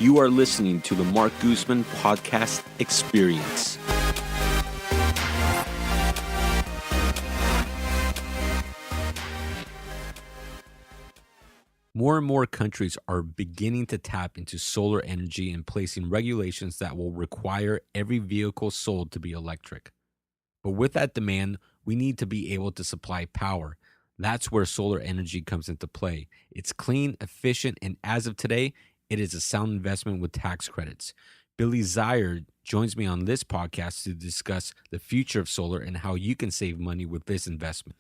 You are listening to the Marc Guzman Podcast Experience. More and more countries are beginning to tap into solar energy and placing regulations that will require every vehicle sold to be electric. But with that demand, we need to be able to supply power. That's where solar energy comes into play. It's clean, efficient, and as of today, it is a sound investment with tax credits. Billy Zeier joins me on this podcast to discuss the future of solar and how you can save money with this investment.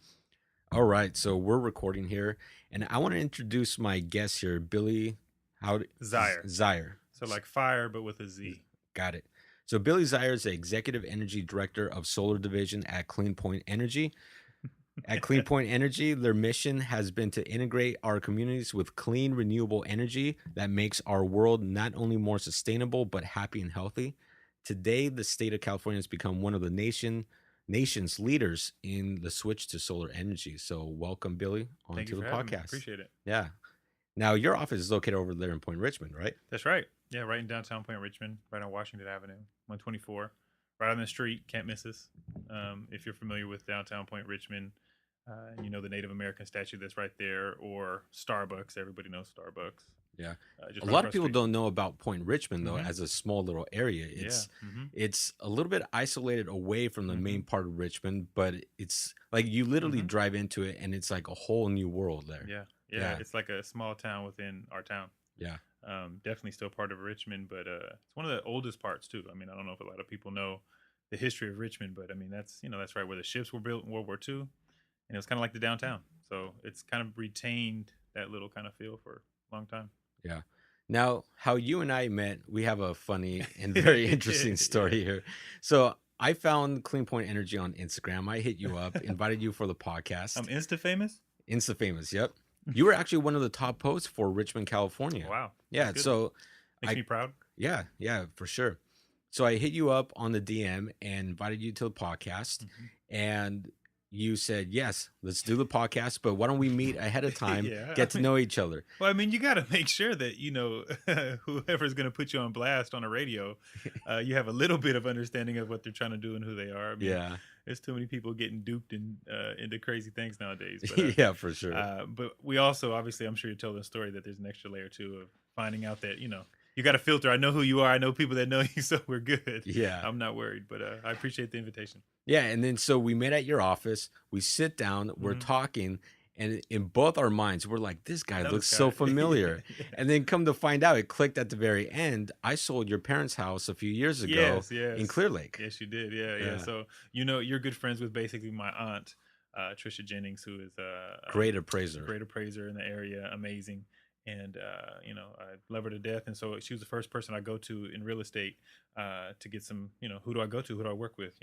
All right, so we're recording here, and I want to introduce my guest here, Billy. Zeier. Zeier. So like fire, but with a Z. Got it. So Billy Zeier is the Executive Energy Director of Solar Division at Clean Point Energy. At Clean Point Energy, their mission has been to integrate our communities with clean, renewable energy that makes our world not only more sustainable, but happy and healthy. Today, the state of California has become one of the nation's leaders in the switch to solar energy. So welcome, Billy, onto the podcast. Appreciate it. Yeah. Now, your office is located over there in Point Richmond, right? That's right. Yeah, right in downtown Point Richmond, right on Washington Avenue, 124. Right on the street, can't miss us. If you're familiar with downtown Point Richmond, you know the Native American statue that's right there, or Starbucks. Everybody knows Starbucks. Yeah. Just A right lot across of people the street. don't know about Point Richmond, though, as a small little area. It's a little bit isolated away from the main part of Richmond, but it's like you literally drive into it and it's like a whole new world there. Yeah. It's like a small town within our town. Yeah. Definitely still part of Richmond, but it's one of the oldest parts too. I mean, I don't know if a lot of people know the history of Richmond, but I mean that's right where the ships were built in World War II, and it was kind of like the downtown. So it's kind of retained that little kind of feel for a long time. Yeah. Now, how you and I met, we have a funny and very interesting story here. So I found Clean Point Energy on Instagram. I hit you up, invited you for the podcast. I'm Insta famous. Insta famous, yep. You were actually one of the top posts for Richmond, California. Wow. Yeah, so makes me proud. Yeah, for sure. So I hit you up on the DM and invited you to the podcast, and you said, yes, let's do the podcast, but why don't we meet ahead of time, get to know each other? Well, I mean, you got to make sure that, whoever's going to put you on blast on a radio, you have a little bit of understanding of what they're trying to do and who they are. I mean, there's too many people getting duped into crazy things nowadays. But, yeah, for sure. But we also, obviously, I'm sure you told the story that there's an extra layer, too, of finding out that, you got to filter. I know who you are. I know people that know you, so we're good. Yeah. I'm not worried, but I appreciate the invitation. Yeah, and then so we met at your office. We sit down, we're talking, and in both our minds, we're like, this guy looks so familiar. And then come to find out, it clicked at the very end. I sold your parents' house a few years ago in Clear Lake. Yes, you did. Yeah. So, you're good friends with basically my aunt, Trisha Jennings, who is a great appraiser in the area. Amazing. And, I love her to death. And so she was the first person I go to in real estate to get some, who do I go to? Who do I work with?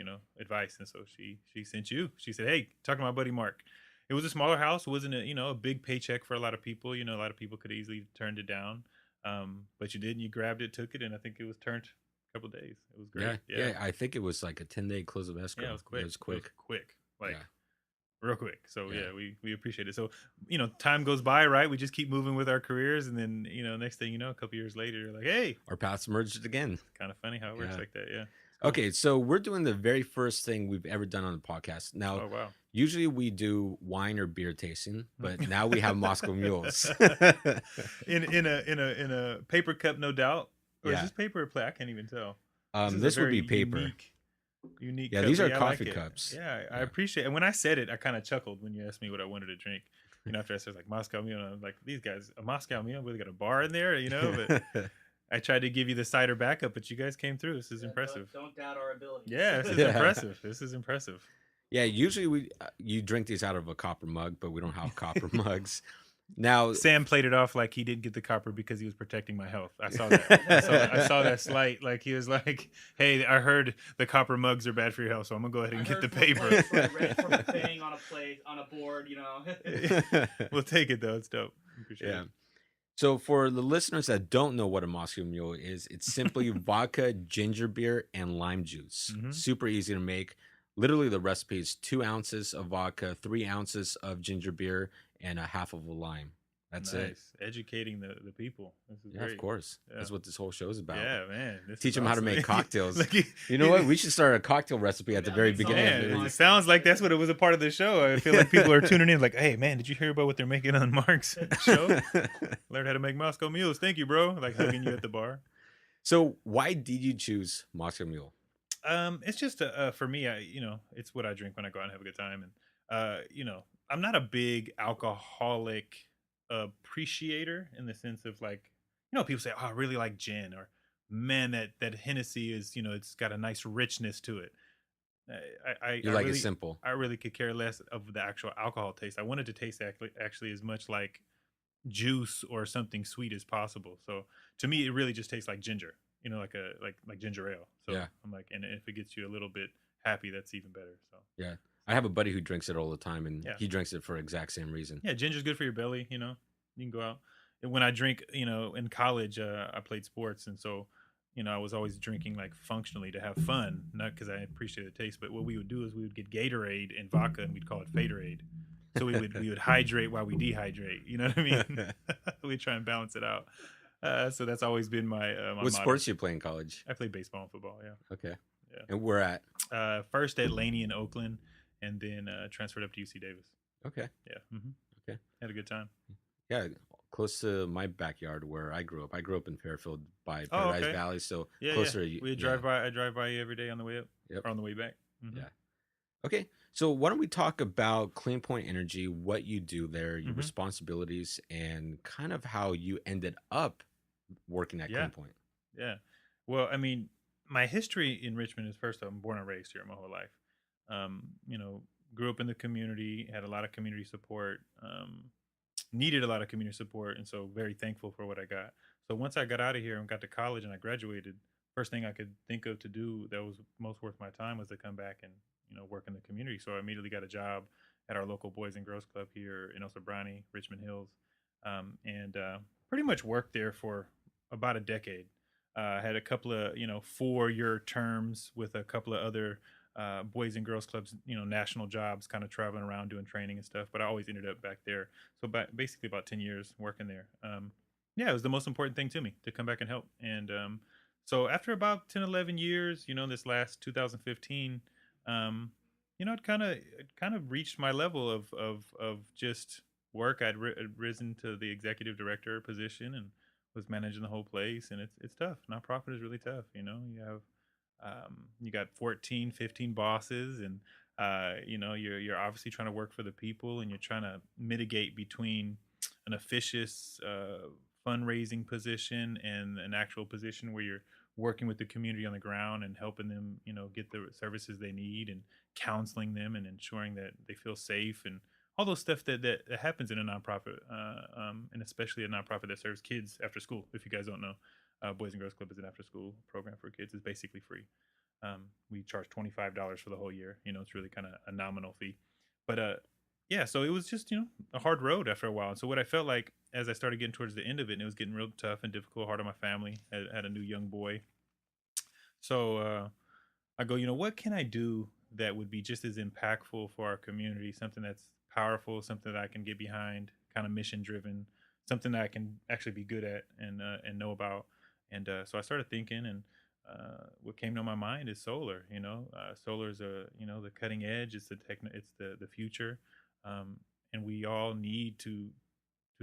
Advice. And so she sent you. She said, hey, talk to my buddy Marc. It was a smaller house. It wasn't a big paycheck for a lot of people. A lot of people could easily turned it down. But you didn't. You grabbed it, took it, and I think it was turned a couple of days. It was great. Yeah. I think it was like a 10-day close of escrow. Yeah, it was quick. Real quick. So we appreciate it. So, time goes by, right? We just keep moving with our careers. And then, next thing you know, a couple years later, you're like, hey, our paths merged again. Kind of funny how it works like that. Yeah. Cool. Okay. So we're doing the very first thing we've ever done on the podcast. Now, usually we do wine or beer tasting, but now we have Moscow mules in a paper cup, no doubt. Or is this paper or play? I can't even tell. This would be paper. Unique. Yeah, these are coffee cups. Yeah, I appreciate it. And when I said it, I kind of chuckled when you asked me what I wanted to drink. After I said like Moscow Mule, I'm like, these guys, a Moscow Mule, we got a bar in there, But I tried to give you the cider backup, but you guys came through. This is impressive. Don't doubt our ability. Yeah, this is impressive. This is impressive. Yeah, usually you drink these out of a copper mug, but we don't have copper mugs. Now Sam played it off like he didn't get the copper because he was protecting my health. I saw that. I saw that slight. Like he was like, "Hey, I heard the copper mugs are bad for your health, so I'm gonna go ahead and get the paper." Ready from a thing on a plate on a board, We'll take it though. It's dope. Appreciate it. So for the listeners that don't know what a Moscow Mule is, it's simply vodka, ginger beer, and lime juice. Super easy to make. Literally, the recipe is 2 ounces of vodka, 3 ounces of ginger beer, and a half of a lime. That's it. Educating the people. This is Yeah, great. of course. Yeah. That's what this whole show is about. Yeah, man. Teach them how to make cocktails. Like, You know what? We should start a cocktail recipe at the very beginning. Man, it sounds like that's what it was a part of the show. I feel like people are tuning in like, hey, man, did you hear about what they're making on Marc's show? Learned how to make Moscow mules. Thank you, bro. Like hugging you at the bar. So why did you choose Moscow Mule? It's just for me, it's what I drink when I go out and have a good time. And I'm not a big alcoholic appreciator in the sense of like, people say, oh, I really like gin, or man, that Hennessy is, it's got a nice richness to it. You like it simple. I really could care less of the actual alcohol taste. I wanted to taste actually as much like juice or something sweet as possible. So to me, it really just tastes like ginger, like ginger ale. So yeah. I'm like, and if it gets you a little bit happy, that's even better. So yeah, I have a buddy who drinks it all the time, and he drinks it for the exact same reason. Yeah, ginger's good for your belly. You can go out. And when I drink, in college, I played sports, and so I was always drinking like functionally to have fun, not because I appreciate the taste. But what we would do is we would get Gatorade and vodka, and we'd call it Faderade. So we would hydrate while we dehydrate. You know what I mean? We'd try and balance it out. So that's always been my what motto. Sports you play in college? I played baseball and football. Yeah. Okay. Yeah. And where at? First at Laney in Oakland, and then transferred up to UC Davis. Okay. Yeah. Mm-hmm. Okay. Had a good time. Yeah, close to my backyard where I grew up. I grew up in Fairfield by Paradise Valley, so closer. Yeah. I drive by you every day on the way up, or on the way back. Mm-hmm. Yeah. Okay, so why don't we talk about Clean Point Energy, what you do there, your responsibilities, and kind of how you ended up working at Clean Point. Yeah. Well, I mean, my history in Richmond is, first I'm born and raised here my whole life. Grew up in the community, had a lot of community support, needed a lot of community support, and so very thankful for what I got. So once I got out of here and got to college and I graduated, first thing I could think of to do that was most worth my time was to come back and work in the community. So I immediately got a job at our local Boys and Girls Club here in El Sobrani, Richmond Hills, and pretty much worked there for about a decade. Had a couple of 4-year terms with a couple of other Boys and Girls Clubs, national jobs, kind of traveling around doing training and stuff. But I always ended up back there. So basically about 10 years working there. It was the most important thing to me to come back and help. And so after about 10, 11 years, this last 2015, it kind of reached my level of just work. I'd risen to the executive director position and was managing the whole place. And it's tough. Nonprofit is really tough. You have you got 14, 15 bosses, and you're obviously trying to work for the people, and you're trying to mitigate between an officious fundraising position and an actual position where you're working with the community on the ground and helping them get the services they need and counseling them and ensuring that they feel safe and all those stuff that happens in a nonprofit, and especially a nonprofit that serves kids after school. If you guys don't know, Boys and Girls Club is an after-school program for kids. It's basically free. We charge $25 for the whole year. It's really kind of a nominal fee. But so it was just a hard road after a while. And so what I felt like as I started getting towards the end of it, and it was getting real tough and difficult, hard on my family. I had a new young boy. So I go, what can I do that would be just as impactful for our community? Something that's powerful, something that I can get behind, kind of mission-driven, something that I can actually be good at and know about. And so I started thinking, and what came to my mind is solar. Solar is the cutting edge. It's the future, and we all need to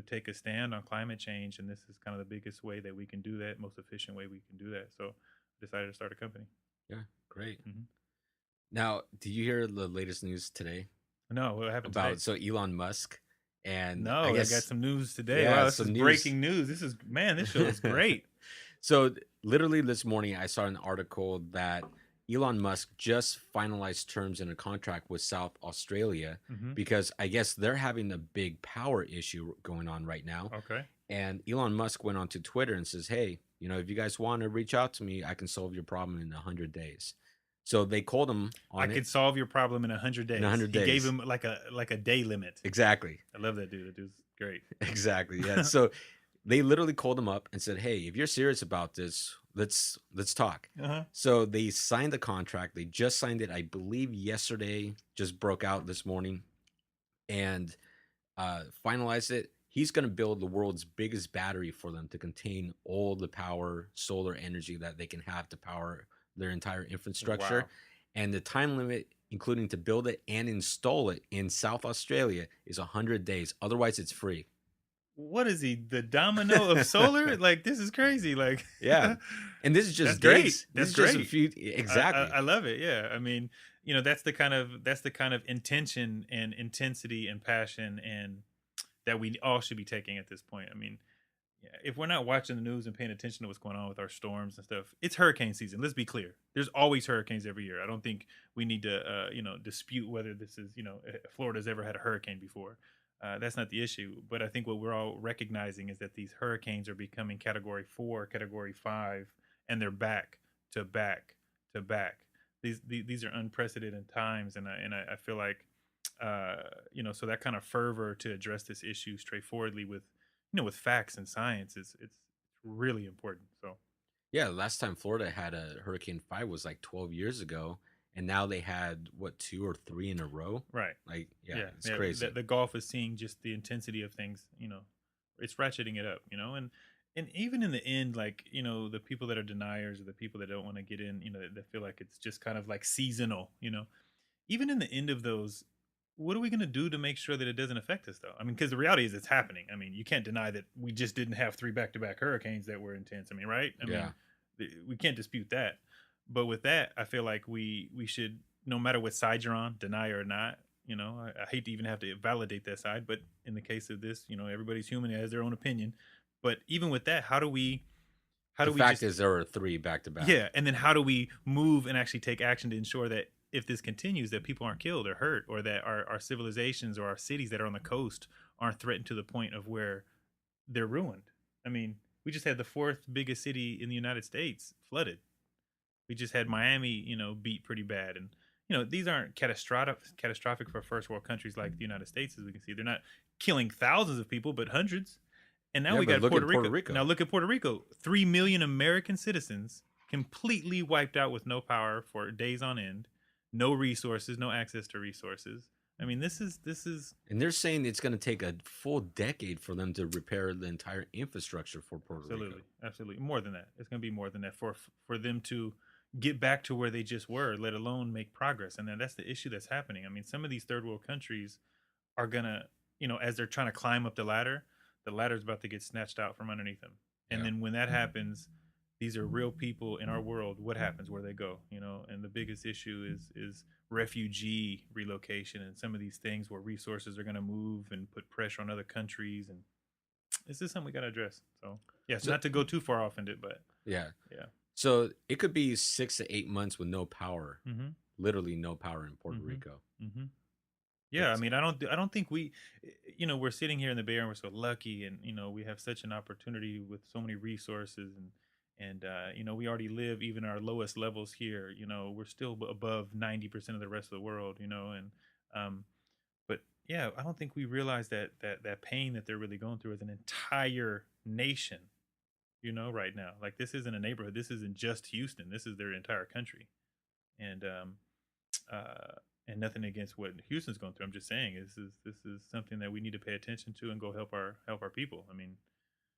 take a stand on climate change. And this is kind of the biggest way that we can do that, most efficient way we can do that. So I decided to start a company. Yeah, great. Mm-hmm. Now, did you hear the latest news today? No, what happened about today? So Elon Musk. And I got some news today. Yeah, wow, this is breaking news. This show is great. So literally this morning, I saw an article that Elon Musk just finalized terms in a contract with South Australia because I guess they're having a big power issue going on right now. Okay. And Elon Musk went onto Twitter and says, hey, if you guys want to reach out to me, I can solve your problem in 100 days. So they called him on I could solve your problem in 100 days. In 100 days. He gave him like a day limit. Exactly. I love that dude. That dude's great. Exactly. Yeah. So they literally called him up and said, hey, if you're serious about this, let's talk. So they signed the contract. They just signed it, I believe, yesterday, just broke out this morning, and finalized it. he's going to build the world's biggest battery for them to contain all the power, solar energy that they can have to power their entire infrastructure. Wow. And the time limit, including to build it and install it in South Australia, is 100 days. Otherwise, it's free. What is he, the domino of solar? Like, this is crazy. Like, Yeah. And this is just That's great. days. That's This is just a great. few. Exactly. I love it. Yeah. I mean, that's the kind of intention and intensity and passion and that we all should be taking at this point. I mean, yeah, if we're not watching the news and paying attention to what's going on with our storms and stuff, it's hurricane season. Let's be clear. There's always hurricanes every year. I don't think we need to, dispute whether this is, Florida's ever had a hurricane before. That's not the issue. But I think what we're all recognizing is that these hurricanes are becoming category 4, category 5, and they're back to back to back. These are unprecedented times. And I feel like, so that kind of fervor to address this issue straightforwardly with facts and science it's really important. So Yeah, last time Florida had a Hurricane 5 was like 12 years ago. And now they had, what, 2 or 3 in a row? right. Like, yeah, it's crazy. The Gulf is seeing just the intensity of things, it's ratcheting it up, and even in the end, like, the people that are deniers or the people that don't want to get in, that feel like it's just kind of like seasonal, even in the end of those, what are we going to do to make sure that it doesn't affect us, though? I mean, because the reality is it's happening. I mean, you can't deny that we just didn't have 3 back-to-back hurricanes that were intense. I mean, right? I Yeah. mean, we can't dispute that. But with that, I feel like we should, no matter what side you're on, deny or not, I hate to even have to validate that side, but in the case of this, everybody's human, has their own opinion. But even with that, how do we The fact is there are 3 back to back. yeah, and then how do we move and actually take action to ensure that if this continues, that people aren't killed or hurt, or that our civilizations or our cities that are on the coast aren't threatened to the point of where they're ruined? I mean, we just had the 4th biggest city in the United States flooded. We just had Miami, beat pretty bad. And, these aren't catastrophic for first world countries like the United States, as we can see. They're not killing thousands of people, but hundreds. And now Yeah, we but got look at Puerto Puerto Rico. Rico. Now look at Puerto Rico. 3 million American citizens completely wiped out with no power for days on end, no resources, no access to resources. I mean, this is And they're saying it's going to take a full decade for them to repair the entire infrastructure for Puerto Rico. absolutely more than that. It's going to be more than that for them to get back to where they just were, let alone make progress. And then that's the issue that's happening. I mean, some of these third world countries are gonna, as they're trying to climb up the ladder's about to get snatched out from underneath them. And Yeah. then when that happens, these are real people in our world. What happens? Where they go? And the biggest issue is refugee relocation and some of these things where resources are going to move and put pressure on other countries. And this is something we got to address. So yeah, so not to go too far off in it, but Yeah. yeah. So it could be 6 to 8 months with no power, Mm-hmm. literally no power in Puerto Mhm. Rico. Mm-hmm. Yeah, I It's- mean, I don't think we, we're sitting here in the Bay Area and we're so lucky, and we have such an opportunity with so many resources, and we already live even our lowest levels here. We're still above 90% of the rest of the world. But yeah, I don't think we realize that pain that they're really going through as an entire nation. Right now, like, this isn't a neighborhood. This isn't just Houston. This is their entire country, and nothing against what Houston's going through. I'm just saying this is something that we need to pay attention to and go help our people. I mean,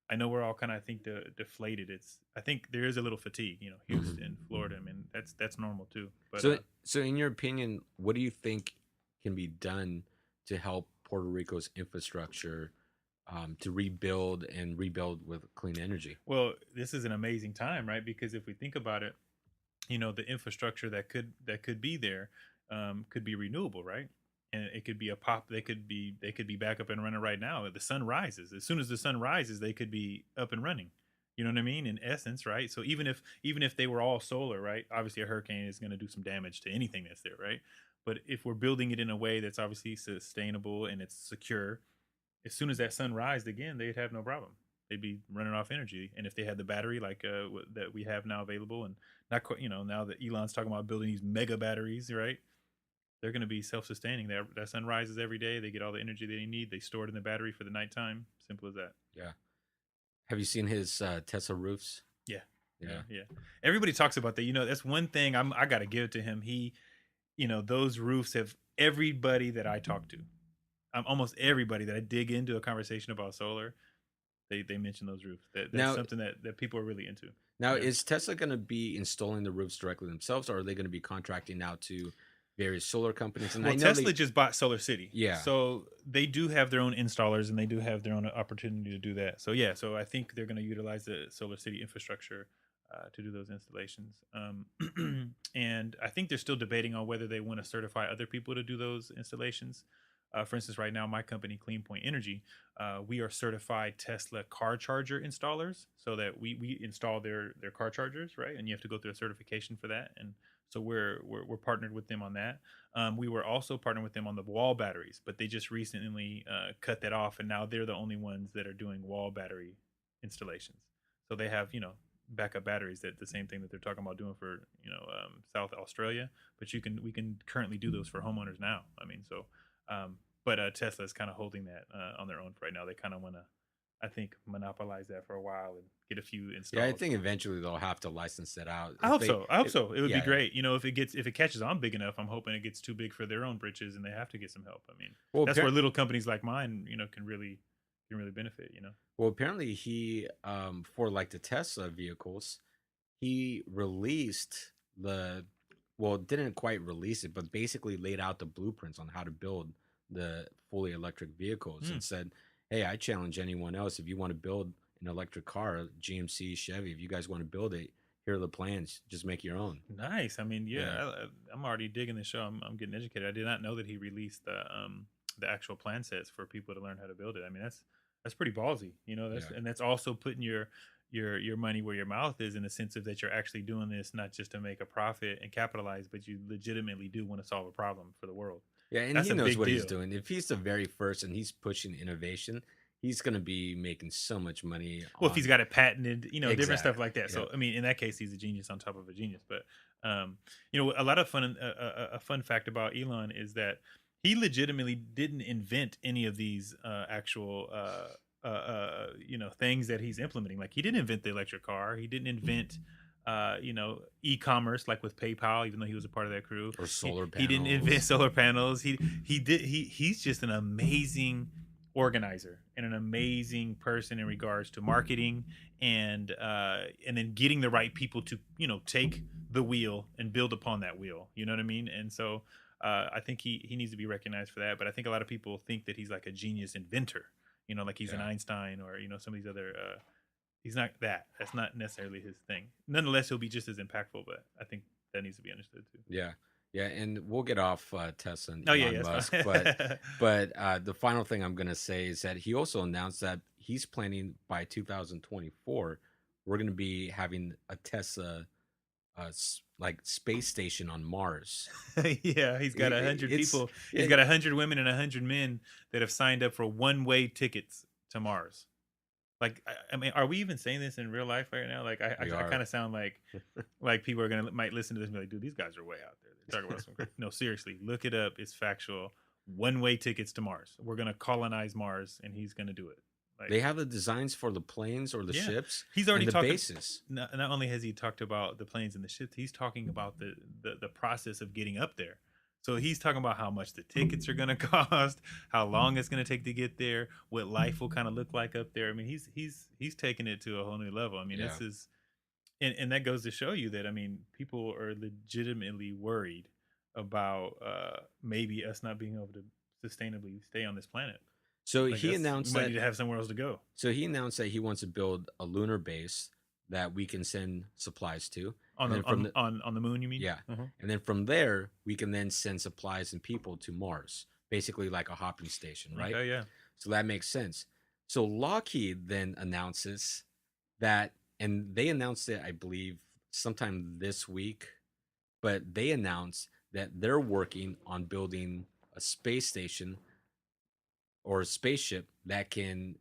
I know we're all kind of, I think, deflated. I think there is a little fatigue. Houston, Florida. I mean, that's normal too. But So in your opinion, what do you think can be done to help Puerto Rico's infrastructure to rebuild with clean energy? well, this is an amazing time, right? Because if we think about it, the infrastructure that could be there could be renewable, right? And it could be they could be back up and running right now. The sun rises. As soon as the sun rises, they could be up and running. You know what I mean? In essence, right? So even if they were all solar, right? Obviously, a hurricane is going to do some damage to anything that's there, right? But if we're building it in a way that's obviously sustainable and it's secure, as soon as that sun rised again, they'd have no problem. They'd be running off energy. And if they had the battery like that we have now available, and not quite, now that Elon's talking about building these mega batteries, right? They're going to be self-sustaining. That sun rises every day. They get all the energy they need. They store it in the battery for the nighttime. Simple as that. Yeah. Have you seen his Tesla roofs? Yeah. Yeah. Everybody talks about that. That's one thing I got to give it to him. He, those roofs have everybody that I talk to. almost everybody that I dig into a conversation about solar, they mention those roofs. That's Now, something that people are really into. now Yeah. is Tesla going to be installing the roofs directly themselves, or are they going to be contracting out to various solar companies? And I Well, know Tesla just bought Solar City, yeah, so they do have their own installers and they do have their own opportunity to do that. So yeah, so I think they're going to utilize the Solar City infrastructure to do those installations. And I think they're still debating on whether they want to certify other people to do those installations. For instance, right now, my company, Clean Point Energy, we are certified Tesla car charger installers, so that we install their car chargers, right? And you have to go through a certification for that, and so we're partnered with them on that. We were also partnered with them on the wall batteries, but they just recently cut that off, and now they're the only ones that are doing wall battery installations. So they have, backup batteries, that the same thing that they're talking about doing for, South Australia. But we can currently do those for homeowners now. I mean, so but Tesla is kind of holding that on their own for right now. They kind of want to, I think, monopolize that for a while and get a few installs. yeah. I think eventually they'll have to license that out. I hope so. I hope so. It would yeah, be great. If it catches on big enough, I'm hoping it gets too big for their own britches and they have to get some help. I mean, well, that's where little companies like mine, can really benefit. Well, apparently he for like the Tesla vehicles, he released didn't quite release it, but basically laid out the blueprints on how to build the fully electric vehicles and said, "Hey, I challenge anyone else, if you want to build an electric car, GMC, Chevy, if you guys want to build it, here are the plans. Just make your own." Nice. I mean, Yeah. I'm already digging the show. I'm getting educated. I did not know that he released the actual plan sets for people to learn how to build it. I mean, that's pretty ballsy. And that's also putting your money where your mouth is, in the sense of that you're actually doing this not just to make a profit and capitalize, but you legitimately do want to solve a problem for the world. Yeah, and That's he a knows big what he's deal. doing. If he's the very first and he's pushing innovation, he's going to be making so much money. Well, if he's on got it patented, different stuff Exactly. like that. So, Yeah. I mean, in that case, he's a genius on top of a genius. But, a lot of fun, a fun fact about Elon is that he legitimately didn't invent any of these actual, things that he's implementing. Like, he didn't invent the electric car. He didn't invent, e-commerce, like with PayPal, even though he was a part of that crew. Or solar He didn't invent panels. solar panels. He's just an amazing organizer and an amazing person in regards to marketing and then getting the right people to take the wheel and build upon that wheel. You know what I mean? And so I think he needs to be recognized for that. But I think a lot of people think that he's like a genius inventor. Like he's an Yeah. Einstein or some of these other. He's not that. That's not necessarily his thing. Nonetheless, he'll be just as impactful. But I think that needs to be understood too. Yeah. Yeah, and we'll get off Tesla and Oh yeah, Elon yeah, Musk, it's fine. but the final thing I'm going to say is that he also announced that he's planning by 2024 we're going to be having a Tesla like space station on Mars. Yeah, he's got It- 100 it's people. He's it- got 100 women and 100 men that have signed up for one-way tickets to Mars. Like, I mean, are we even saying this in real life right now? Like, I We are. kind of sound like people are might listen to this and be like, dude, these guys are way out there. They're talking about some crazy. No, seriously, look it up. It's factual. One-way tickets to Mars. We're gonna colonize Mars, and he's gonna do it. Like, They have the designs for the planes or the Yeah. ships he's already and the talking. bases. Not only has he talked about the planes and the ships, he's talking about the process of getting up there. So he's talking about how much the tickets are going to cost, how long it's going to take to get there, what life will kind of look like up there. I mean, he's taking it to a whole new level. I mean, Yeah. this is, and that goes to show you that, I mean, people are legitimately worried about maybe us not being able to sustainably stay on this planet. So Like, he we announced might that need to have somewhere else to go. So he announced that he wants to build a lunar base that we can send supplies to. On And the, then from on the moon, you mean? Yeah. Uh-huh. And then from there, we can then send supplies and people to Mars, basically like a hopping station, right? Okay, yeah. So that makes sense. So Lockheed then announces that, and they announced it, I believe, sometime this week, but they announced that they're working on building a space station or a spaceship that can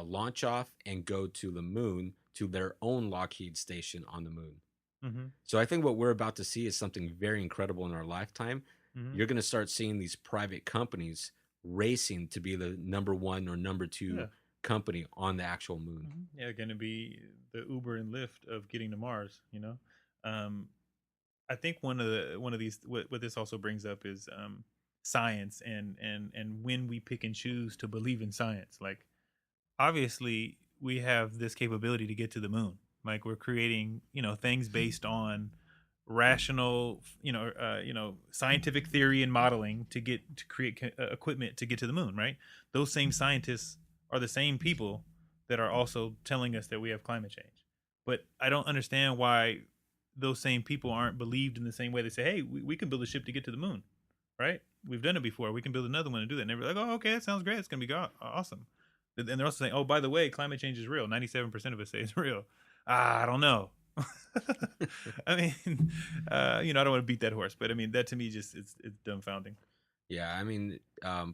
launch off and go to the moon to their own Lockheed station on the moon. Mm-hmm. So I think what we're about to see is something very incredible in our lifetime. Mm-hmm. You're going to start seeing these private companies racing to be the number one or number two Yeah. company on the actual moon. Yeah, going to be the Uber and Lyft of getting to Mars. I think one of these what this also brings up is science and when we pick and choose to believe in science. Like, obviously we have this capability to get to the moon. Like, we're creating, things based on rational, scientific theory and modeling to create equipment to get to the moon, right? Those same scientists are the same people that are also telling us that we have climate change. But I don't understand why those same people aren't believed in the same way. They say, hey, we can build a ship to get to the moon, right? We've done it before. We can build another one to do that. And they're like, oh, okay, that sounds great. It's going to be awesome. And they're also saying, oh, by the way, climate change is real. 97% of us say it's real. I don't know. I mean, I don't want to beat that horse, but I mean, that to me just it's dumbfounding. Yeah, I mean,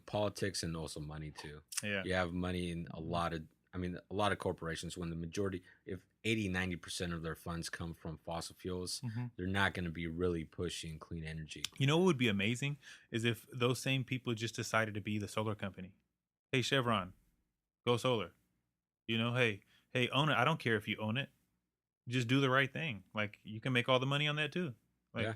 politics and also money too. Yeah. You have money in a lot of corporations, when the majority, if 80-90% of their funds come from fossil fuels, they're not going to be really pushing clean energy. You know what would be amazing is if those same people just decided to be the solar company. Hey, Chevron, go solar. Hey, own it. I don't care if you own it. Just do the right thing. Like, you can make all the money on that too. Like, Yeah.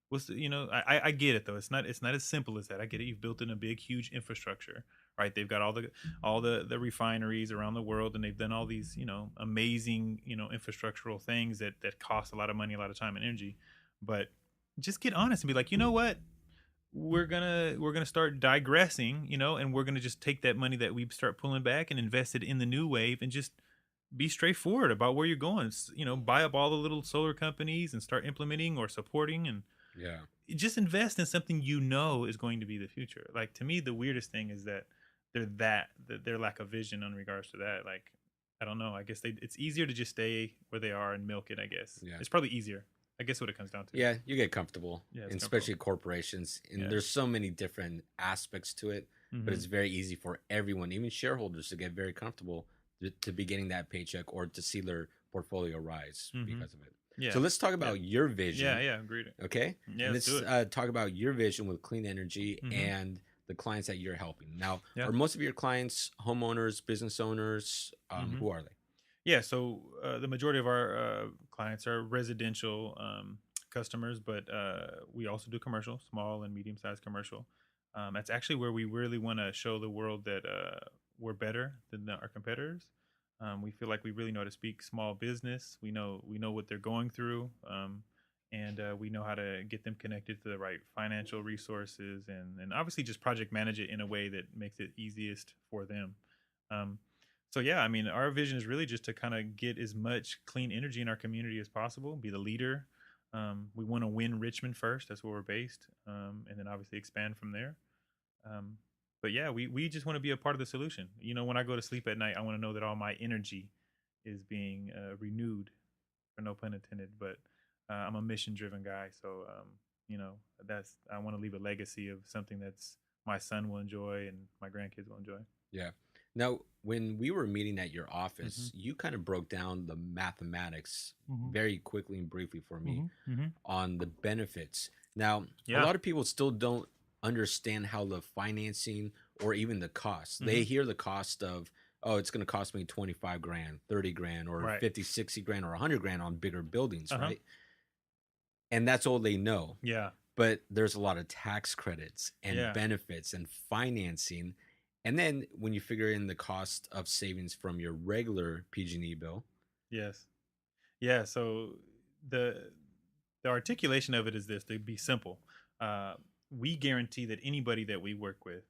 what's the, I get it though. It's not as simple as that. I get it. You've built in a big, huge infrastructure, right? They've got all the refineries around the world, and they've done all these, amazing, infrastructural things that cost a lot of money, a lot of time and energy. But just get honest and be like, you know what? We're gonna start digressing, and we're gonna just take that money that we start pulling back and invest it in the new wave, and just be straightforward about where you're going. Buy up all the little solar companies and start implementing or supporting, and Yeah. just invest in something is going to be the future. Like, to me, the weirdest thing is that their lack of vision in regards to that. Like, I don't know. I guess it's easier to just stay where they are and milk it. I guess. Yeah. It's probably easier. I guess what it comes down to. Yeah, you get comfortable, Yeah, and especially corporations, and Yeah. there's so many different aspects to it. But Mhm. it's very easy for everyone, even shareholders, to get very comfortable to be getting that paycheck or to see their portfolio rise because of it. Yeah. So let's talk about your vision. Yeah, agreed. Okay. Yeah, And let's do let's talk about your vision with clean energy Mhm. and the clients that you're helping. Now, Yeah. are most of your clients homeowners, business owners? Mhm. Who are they? Yeah, so the majority of our clients are residential customers, but we also do commercial, small and medium-sized commercial. That's actually where we really want to show the world that we're better than our competitors. We feel like we really know how to speak small business. We know what they're going through, and we know how to get them connected to the right financial resources, and obviously just project manage it in a way that makes it easiest for them. So yeah, I mean, our vision is really just to kind of get as much clean energy in our community as possible, be the leader. We want to win Richmond first. That's where we're based, and then obviously expand from there. Um, but yeah, we just want to be a part of the solution. When I go to sleep at night, I want to know that all my energy is being renewed, for no pun intended. But I'm a mission-driven guy, so I want to leave a legacy of something that's my son will enjoy and my grandkids will enjoy. Yeah. Now, when we were meeting at your Mm-hmm. office, you kind of broke down the mathematics Mhm. very quickly and briefly for me Mm-hmm. on the benefits. Now, Yeah. a lot of people still don't understand how the financing or even the cost. They Mm-hmm. hear the cost of, oh, it's going to cost me 25 grand, 30 grand, or Right. 50, 60 grand, or 100 grand on bigger buildings, Uh-huh. right? And that's all they know. Yeah. But there's a lot of tax credits and Yeah. benefits and financing. And then when you figure in the cost of savings from your regular PG&E bill, Yes. Yeah. So the articulation of it is this: to be simple. We guarantee that anybody that we work with,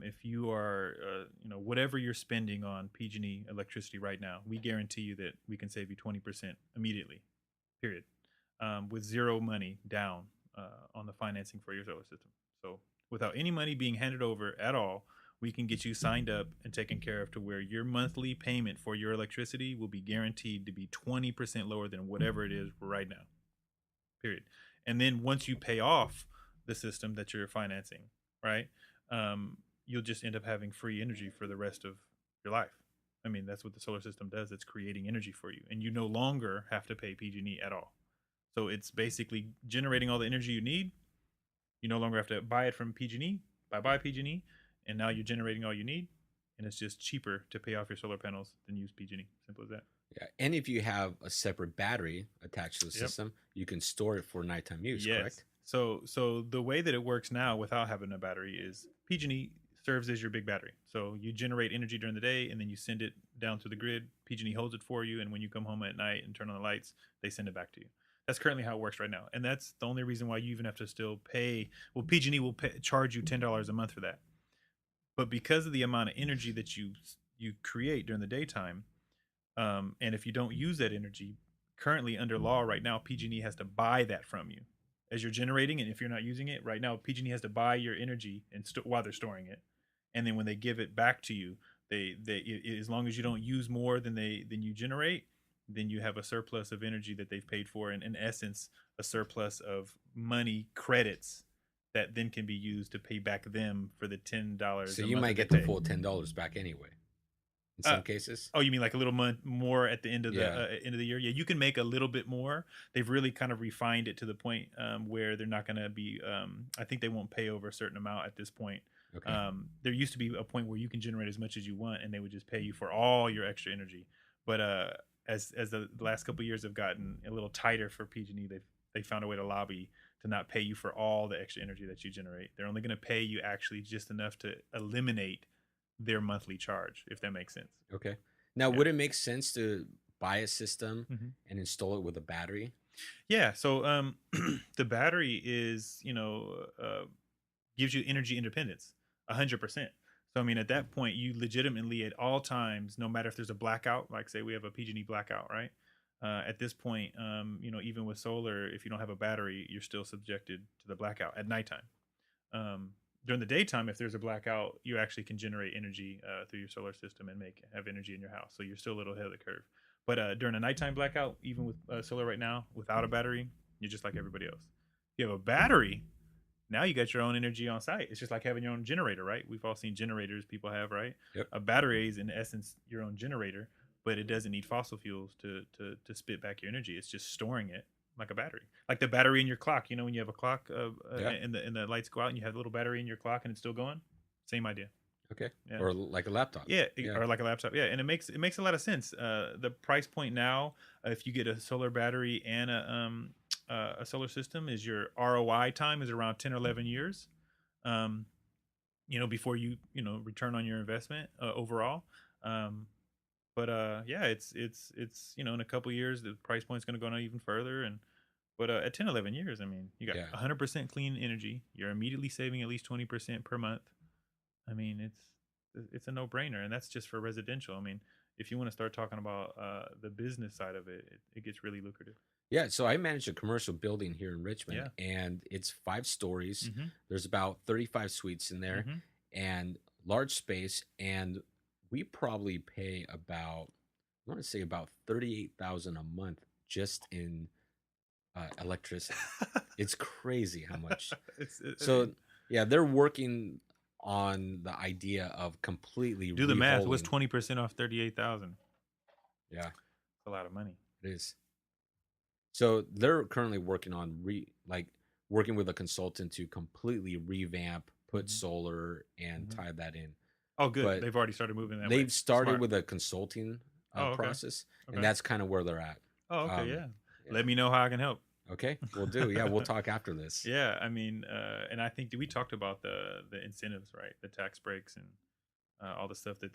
if you are, whatever you're spending on PG&E electricity right now, we guarantee you that we can save you 20% immediately. Period. With zero money down on the financing for your solar system. So without any money being handed over at all, we can get you signed up and taken care of to where your monthly payment for your electricity will be guaranteed to be 20% lower than whatever it is right now. Period. And then once you pay off the system that you're financing, right, you'll just end up having free energy for the rest of your life. I mean, that's what the solar system does. It's creating energy for you, and you no longer have to pay PG&E at all. So it's basically generating all the energy you need. You no longer have to buy it from PG&E. Buy PG&E, and now you're generating all you need, and it's just cheaper to pay off your solar panels than use PG&E. Simple as that. yeah. And if you have a separate battery attached to the Yep. system, you can store it for nighttime use, Yes. correct? So the way that it works now without having a battery is PG&E serves as your big battery. So you generate energy during the day and then you send it down to the grid. PG&E holds it for you, and when you come home at night and turn on the lights, they send it back to you. That's currently how it works right now, and that's the only reason why you even have to still pay. Well, PG&E will charge you $10 a month for that, but because of the amount of energy that you create during the daytime, and if you don't use that energy, currently under law right now, PG&E has to buy that from you as you're generating, and if you're not using it right now, PG&E has to buy your energy and while they're storing it, and then when they give it back to you, they as long as you don't use more than you generate, then you have a surplus of energy that they've paid for, and in essence, a surplus of money credits that then can be used to pay back them for the $10. So you might get the full $10 back anyway. In some cases. Oh, you mean like a little month more at the end of the Yeah. End of the year? Yeah, you can make a little bit more. They've really kind of refined it to the point where they're not going to be. I think they won't pay over a certain amount at this point. Okay. There used to be a point where you can generate as much as you want, and they would just pay you for all your extra energy. But as the last couple of years have gotten a little tighter for PG&E, they found a way to lobby to not pay you for all the extra energy that you generate. They're only going to pay you actually just enough to eliminate their monthly charge, if that makes sense. Okay. Now, would it make sense to buy a system and install it with a battery? Yeah. So the battery is, gives you energy independence, 100%. So, I mean, at that point, you legitimately at all times, no matter if there's a blackout, like say we have a PG&E blackout, right? At this point, even with solar, if you don't have a battery, you're still subjected to the blackout at nighttime. During the daytime, if there's a blackout, you actually can generate energy through your solar system and have energy in your house. So you're still a little ahead of the curve. But during a nighttime blackout, even with solar right now, without a battery, you're just like everybody else. If you have a battery, now you got your own energy on site. It's just like having your own generator, right? We've all seen generators people have, right? Yep. A battery is in essence your own generator, but it doesn't need fossil fuels to spit back your energy. It's just storing it like a battery, like the battery in your clock. You know, when you have a clock and the lights go out and you have a little battery in your clock and it's still going. Same idea. Okay. Yeah. Or like a laptop. Yeah, or like a laptop. Yeah, and it makes a lot of sense. The price point now, if you get a solar battery and a solar system, is your ROI time is around 10 or 11 years. Before you return on your investment overall. It's in a couple years the price point's going to go down even further, but at 10 11 years, I mean, you got 100% clean energy. You're immediately saving at least 20% per month. I mean, it's a no-brainer, and that's just for residential. I mean, if you want to start talking about the business side of it, it gets really lucrative. Yeah, so I manage a commercial building here in Richmond, and it's 5 stories. There's about 35 suites in there, and large space, and we probably pay about, I want to say about $38,000 a month just in electricity. It's crazy how much. They're working on the idea of completely do the math. What's 20% off 38,000? Yeah, it's a lot of money. It is. So they're currently working on working with a consultant to completely revamp, put solar, and tie that in. Oh, good. But they've already started moving that way. They've started with a consulting process, and that's kind of where they're at. Oh, okay, yeah. Let me know how I can help. Okay, we'll do. Yeah, we'll talk after this. Yeah, I mean, and I think we talked about the incentives, right? The tax breaks and all the stuff that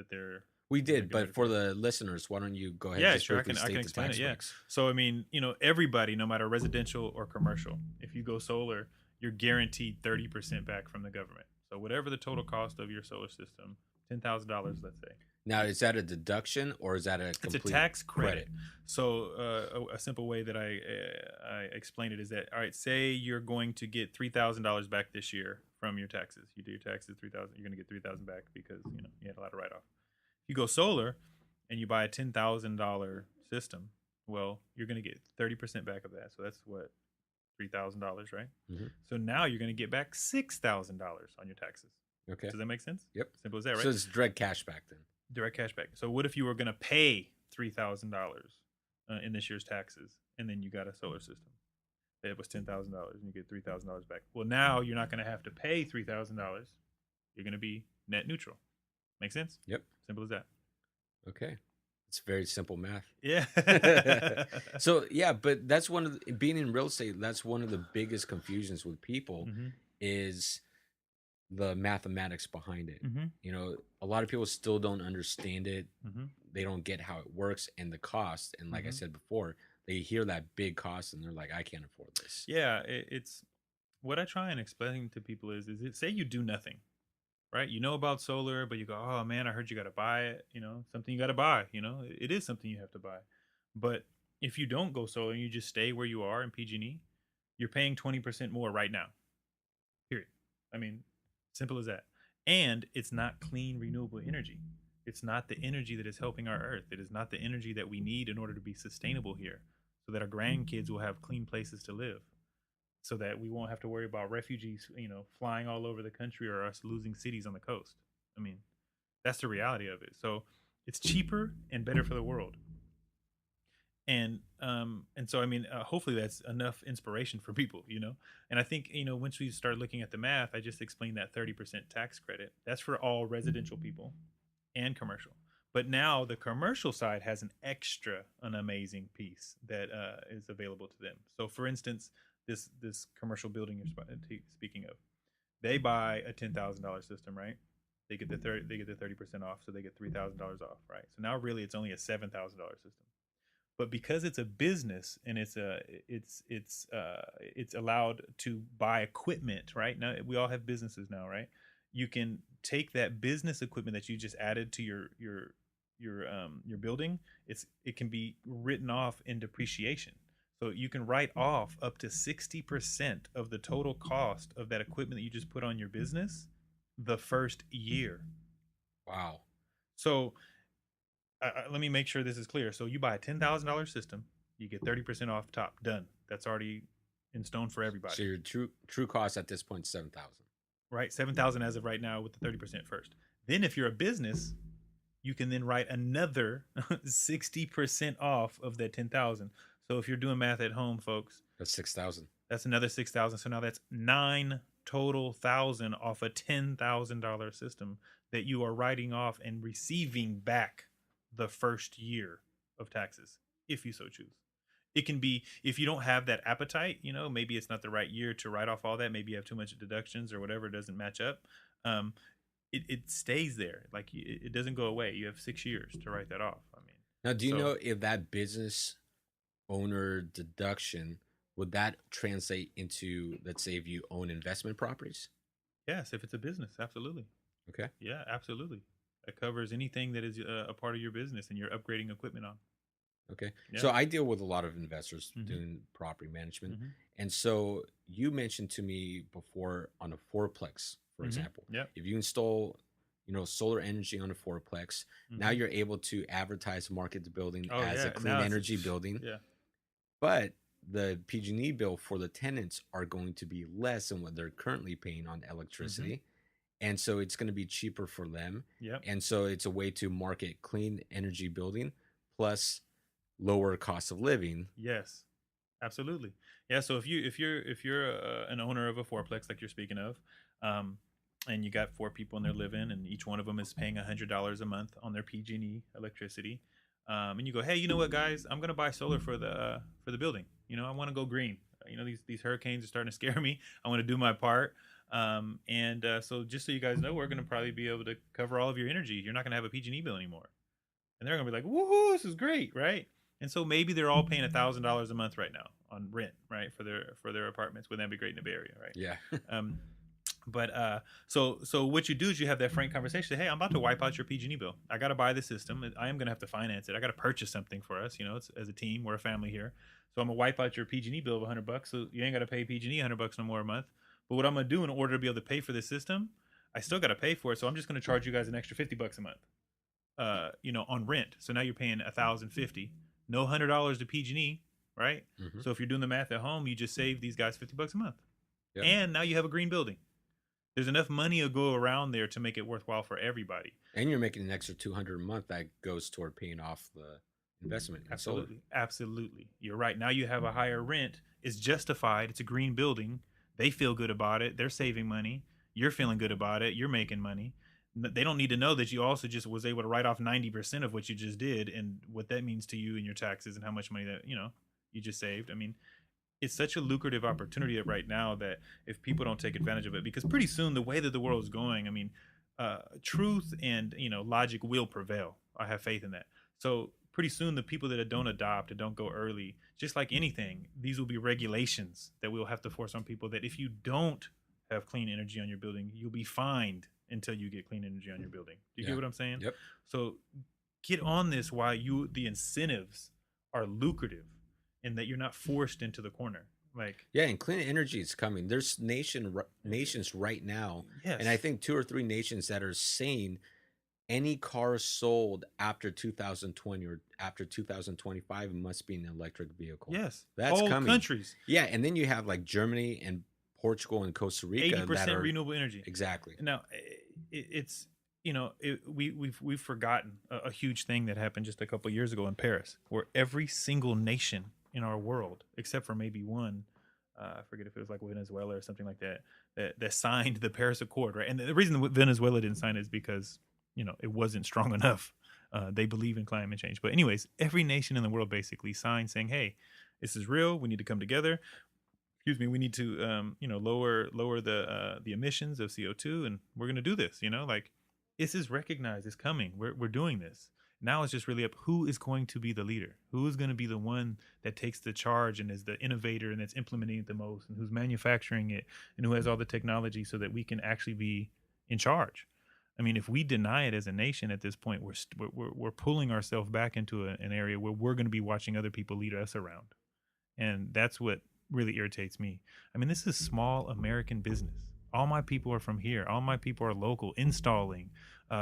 they're. We did, but for the listeners, why don't you go ahead? Yeah, sure. I can explain it. Yeah. So I mean, everybody, no matter residential or commercial, if you go solar, you're guaranteed 30% back from the government. So whatever the total cost of your solar system, $10,000, let's say. Now, is that a deduction or is that a complete It's a tax credit. So a simple way that I explain it is that, all right, say you're going to get $3,000 back this year from your taxes. You do your taxes, $3,000. You're going to get $3,000 back because you had a lot of write-off. You go solar and you buy a $10,000 system, well, you're going to get 30% back of that. So that's what, $3,000, right? So now you're going to get back $6,000 on your taxes. Okay. Does that make sense? Yep. Simple as that, right? So it's direct cash back then. Direct cash back. So what if you were going to pay $3,000 in this year's taxes, and then you got a solar system? It was $10,000, and you get $3,000 back. Well, now you're not going to have to pay $3,000. You're going to be net neutral. Make sense? Yep. Simple as that. Okay. It's very simple math. Yeah. So yeah, but that's one of being in real estate. That's one of the biggest confusions with people Mm-hmm. is the mathematics behind it. Mm-hmm. You know, a lot of people still don't understand it. Mm-hmm. They don't get how it works and the cost. And like I Mm-hmm. said before, they hear that big cost and they're like, I can't afford this. Yeah, it's what I try and explain to people is it say you do nothing, right? You know about solar, but you go, oh man, I heard you got to buy it. You know, something you got to buy. You know, it is something you have to buy. But if you don't go solar and you just stay where you are in PG&E, you're paying 20% more right now. Period. I mean, simple as that. And it's not clean, renewable energy. It's not the energy that is helping our earth. It is not the energy that we need in order to be sustainable here, so that our grandkids will have clean places to live, so that we won't have to worry about refugees, flying all over the country or us losing cities on the coast. I mean, that's the reality of it. So it's cheaper and better for the world. And so I mean, hopefully that's enough inspiration for people, and I think, once we start looking at the math, I just explained that 30% tax credit, that's for all residential people and commercial. But now the commercial side has an amazing piece that is available to them. So for instance, this commercial building you're speaking of, they buy a $10,000 system, right? They get the 30% off, so they get $3,000 off, right? So now really it's only a $7,000 system. But because it's a business and it's allowed to buy equipment, right? Now we all have businesses now, right? You can take that business equipment that you just added to your building. It can be written off in depreciation. So you can write off up to 60% of the total cost of that equipment that you just put on your business the first year. Wow. So let me make sure this is clear. So you buy a $10,000 system, you get 30% off top. Done. That's already in stone for everybody. So your true cost at this point is 7,000. Right, 7,000 as of right now with the 30% first. Then if you're a business, you can then write another 60% off of that 10,000. So if you're doing math at home, folks, that's 6,000. That's another 6,000. So now that's 9 total thousand off a $10,000 system that you are writing off and receiving back the first year of taxes, if you so choose. It can be, if you don't have that appetite, maybe it's not the right year to write off all that. Maybe you have too much deductions or whatever, it doesn't match up. It stays there. Like it doesn't go away. You have 6 years to write that off. I mean, now, do you know if that business owner deduction, would that translate into, let's say, if you own investment properties? Yes, if it's a business, absolutely. Okay. Yeah, absolutely. That covers anything that is a part of your business and you're upgrading equipment on. Okay. Yeah. So I deal with a lot of investors doing property management. And so you mentioned to me before on a fourplex, for example, if you install, solar energy on a fourplex, now you're able to advertise, market the building as a clean energy building. Yeah. But the PG&E bill for the tenants are going to be less than what they're currently paying on electricity. And so it's going to be cheaper for them. Yep. And so it's a way to market clean energy building plus lower cost of living. Yes, absolutely. Yeah. So if you're an owner of a fourplex like you're speaking of, and you got 4 people in there living, and each one of them is paying $100 a month on their PG&E electricity, and you go, hey, you know what, guys, I'm gonna buy solar for the building. I want to go green. These hurricanes are starting to scare me. I want to do my part. So just so you guys know, we're going to probably be able to cover all of your energy. You're not going to have a PG&E bill anymore. And they're going to be like, woohoo, this is great, right? And so maybe they're all paying $1,000 a month right now on rent, right, for their apartments. Wouldn't that be great in the Bay Area, right? Yeah. So what you do is you have that frank conversation. Say, hey, I'm about to wipe out your PG&E bill. I got to buy the system. I am going to have to finance it. I got to purchase something for us. It's as a team, we're a family here. So I'm going to wipe out your PG&E bill of $100. So you ain't got to pay PG&E $100 no more a month. But what I'm going to do in order to be able to pay for this system, I still got to pay for it. So I'm just going to charge you guys an extra $50 a month, on rent. So now you're paying $1,050, no $100 to PG&E, right? So if you're doing the math at home, you just save these guys $50 a month. Yep. And now you have a green building. There's enough money to go around there to make it worthwhile for everybody. And you're making an extra $200 a month that goes toward paying off the investment. Absolutely. You're right. Now you have a higher rent. It's justified. It's a green building. They feel good about it. They're saving money. You're feeling good about it. You're making money. They don't need to know that you also just was able to write off 90% of what you just did, and what that means to you and your taxes and how much money that you just saved. I mean, it's such a lucrative opportunity right now that if people don't take advantage of it, because pretty soon the way that the world is going, I mean, truth and logic will prevail. I have faith in that. So pretty soon the people that don't adopt and don't go early, just like anything, these will be regulations that we'll have to force on people, that if you don't have clean energy on your building, you'll be fined until you get clean energy on your building. Do you get what I'm saying? Yep. So get on this while the incentives are lucrative, and that you're not forced into the corner. Like, yeah, and clean energy is coming. There's nations right now, yes. and I think 2 or 3 nations that are saying any car sold after 2020 or after 2025 must be an electric vehicle. Yes, that's whole coming. Countries. Yeah, and then you have like Germany and Portugal and Costa Rica 80% that are renewable energy. Exactly. Now, it's we've forgotten a huge thing that happened just a couple of years ago in Paris, where every single nation in our world, except for maybe one, I forget if it was like Venezuela or something like that signed the Paris Accord, right? And the reason Venezuela didn't sign it is because it wasn't strong enough. They believe in climate change, but anyways, every nation in the world basically signed saying, "Hey, this is real. We need to come together. Excuse me. We need to lower the emissions of CO2, and we're going to do this. Like, this is recognized. It's coming. We're doing this." Now it's just really up who is going to be the leader, who is going to be the one that takes the charge and is the innovator and that's implementing it the most, and who's manufacturing it, and who has all the technology so that we can actually be in charge. I mean, if we deny it as a nation at this point, we're pulling ourselves back into an area where we're going to be watching other people lead us around, and that's what really irritates me. I mean, this is small American business. All my people are from here. All my people are local, installing,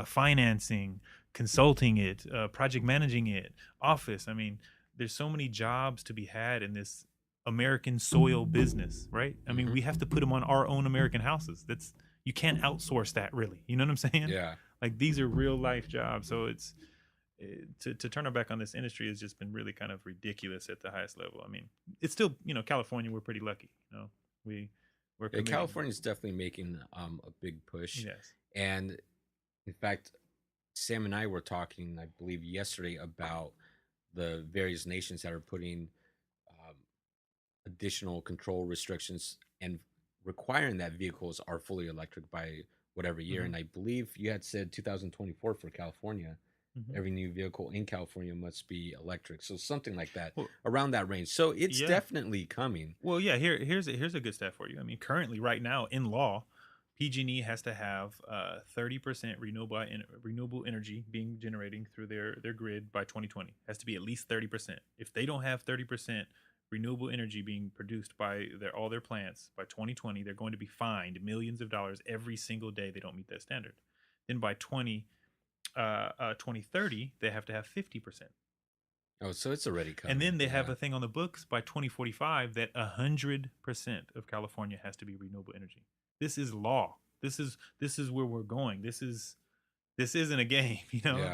financing, consulting it, project managing it, office. I mean, there's so many jobs to be had in this American soil business, right? I mean, we have to put them on our own American houses. You can't outsource that, really. You know what I'm saying? Yeah. Like, these are real life jobs. So to turn our back on this industry has just been really kind of ridiculous at the highest level. I mean, it's still, California, we're pretty lucky. We're California's definitely making a big push. Yes. And in fact, Sam and I were talking, I believe, yesterday about the various nations that are putting additional control restrictions and requiring that vehicles are fully electric by whatever year. And I believe you had said 2024 for California. Every new vehicle in California must be electric. So something like that, around that range. So it's definitely coming. Well, yeah, here's a good stat for you. I mean, currently, right now, in law, PG&E has to have 30% renewable energy being generating through their grid by 2020. It has to be at least 30%. If they don't have 30% renewable energy being produced by all their plants by 2020, they're going to be fined millions of dollars every single day they don't meet that standard. Then by 2030, they have to have 50%. Oh, so it's already coming. And then they have a thing on the books by 2045 that 100% of California has to be renewable energy. This is law. This is where we're going. This isn't a game,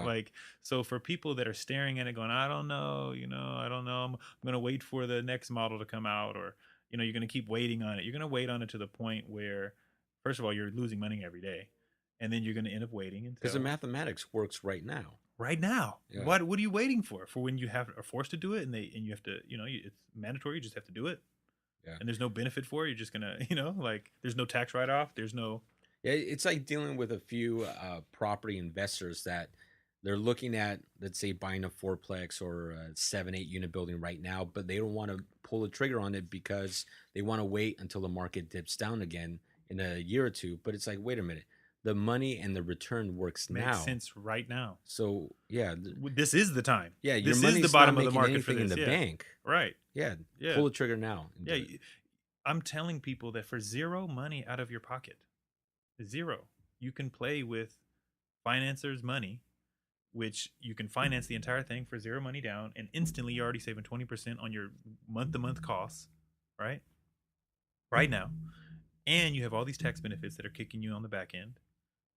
like, so for people that are staring at it going, I don't know, I don't know. I'm going to wait for the next model to come out, or, you're going to keep waiting on it. You're going to wait on it to the point where, first of all, you're losing money every day. And then you're going to end up waiting until, because the mathematics works right now. Right now, yeah. What are you waiting for? For when you are forced to do it, and you have to, it's mandatory. You just have to do it. Yeah. And there's no benefit for it. You're just gonna, like, there's no tax write off. There's no. Yeah, it's like dealing with a few property investors that they're looking at, let's say, buying a fourplex or a 7-8 unit building right now, but they don't want to pull the trigger on it because they want to wait until the market dips down again in a year or two. But it's like, wait a minute. The money and the return works now. Makes sense right now. So yeah, this is the time. Yeah, this is the bottom of the market for this. In the bank, right? Yeah, pull the trigger now. Yeah, I'm telling people that for zero money out of your pocket, zero, you can play with financiers' money, which you can finance the entire thing for zero money down, and instantly you're already saving 20% on your month-to-month costs, right? Right now, and you have all these tax benefits that are kicking you on the back end.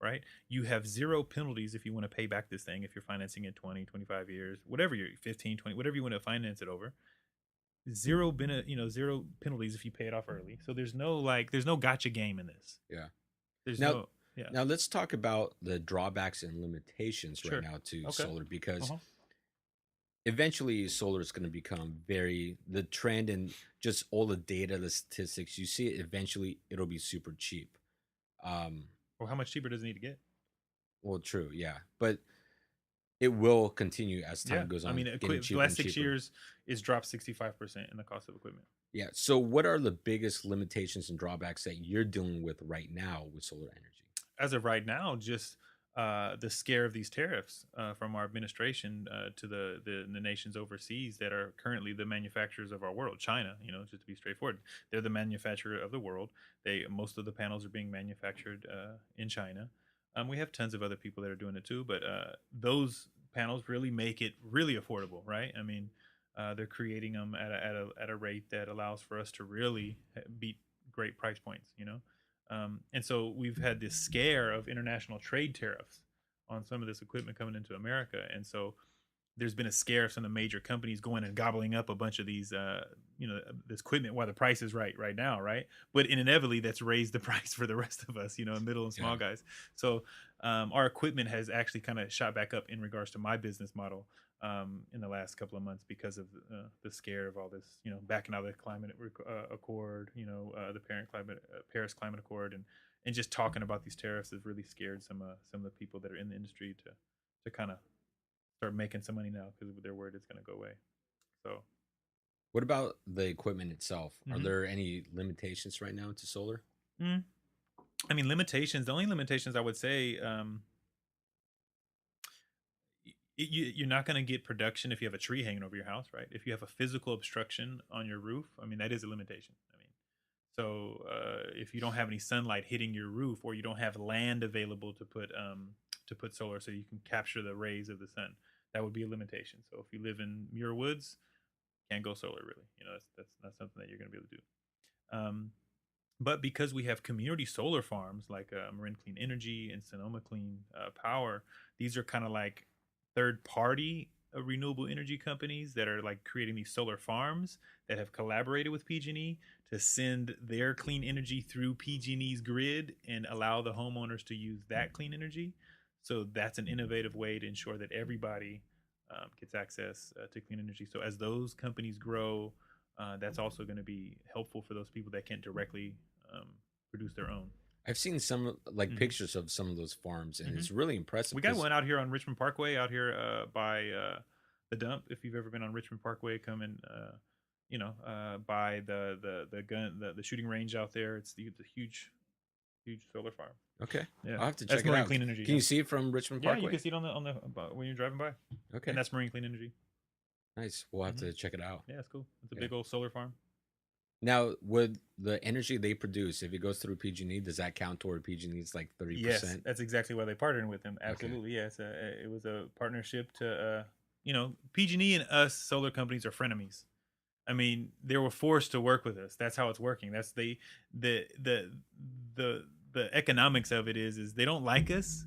Right? You have zero penalties if you want to pay back this thing, if you're financing it 20, 25 years, whatever you're 15, 20, whatever you want to finance it over. Zero penalties if you pay it off early. So there's no gotcha game in this. Yeah. There's now, Yeah. Now let's talk about the drawbacks and limitations Sure. right now to Okay. solar, because Uh-huh. eventually solar is going to become the trend, and just all the data, the statistics, you see it, eventually it'll be super cheap. Um, Well, how much cheaper does it need to get? well, true, yeah, but it will continue as Yeah. time goes I on, mean, getting the cheaper last and 6 cheaper. years is dropped 65% in the cost of equipment. Yeah. So, what are the biggest limitations and drawbacks that you're dealing with right now with solar energy? As of right now, just the scare of these tariffs from our administration to the nations overseas that are currently the manufacturers of our world. China, just to be straightforward, they're the manufacturer of the world. Most of the panels are being manufactured in China. We have tons of other people that are doing it too, but those panels really make it really affordable, right? I mean, they're creating them at a rate that allows for us to really beat great price points, and so we've had this scare of international trade tariffs on some of this equipment coming into America. And so there's been a scare of some of the major companies going and gobbling up a bunch of these, this equipment while the price is right now, right? But inevitably, that's raised the price for the rest of us, middle and small Yeah. guys. So our equipment has actually kind of shot back up in regards to my business model in the last couple of months because of the scare of all this, backing out of the climate accord, the Paris Climate Accord, and just talking about these tariffs has really scared some of the people that are in the industry to kind of start making some money now because they're worried it's going to go away. So, What about the equipment itself? Are mhm. there any limitations right now to solar? Mm. I mean, limitations. The only limitations I would say, you're not going to get production if you have a tree hanging over your house, right? If you have a physical obstruction on your roof, I mean, that is a limitation. I mean, so if you don't have any sunlight hitting your roof, or you don't have land available to put solar so you can capture the rays of the sun, that would be a limitation. So if you live in Muir Woods, can't go solar really. That's not something that you're going to be able to do. But because we have community solar farms like Marin Clean Energy and Sonoma Clean Power, these are kind of like third-party renewable energy companies that are like creating these solar farms that have collaborated with PG&E to send their clean energy through PG&E's grid and allow the homeowners to use that clean energy. So that's an innovative way to ensure that everybody gets access to clean energy. So as those companies grow, that's also going to be helpful for those people that can't directly produce their own. I've seen some like Mhm. pictures of some of those farms, and Mhm. it's really impressive. We got 'Cause- one out here on Richmond Parkway, out here by the dump. If you've ever been on Richmond Parkway, come and by the shooting range out there. It's a huge solar farm. Okay, Yeah, I'll have to that's check it Marine out. Clean Energy. Can you see it from Richmond Yeah, Parkway? you can see it on the when you're driving by, Okay, and that's Marine Clean Energy. nice. We'll have Mhm. to check it out. Yeah, it's cool. It's a Yeah. big old solar farm. Now, would the energy they produce, if it goes through PG&E, does that count toward PG&E's like 30%? Yes, that's exactly why they partnered with them. Okay. Absolutely, yes. It was a partnership to, PG&E and us solar companies are frenemies. I mean, they were forced to work with us. That's how it's working. That's the the economics of it is they don't like us.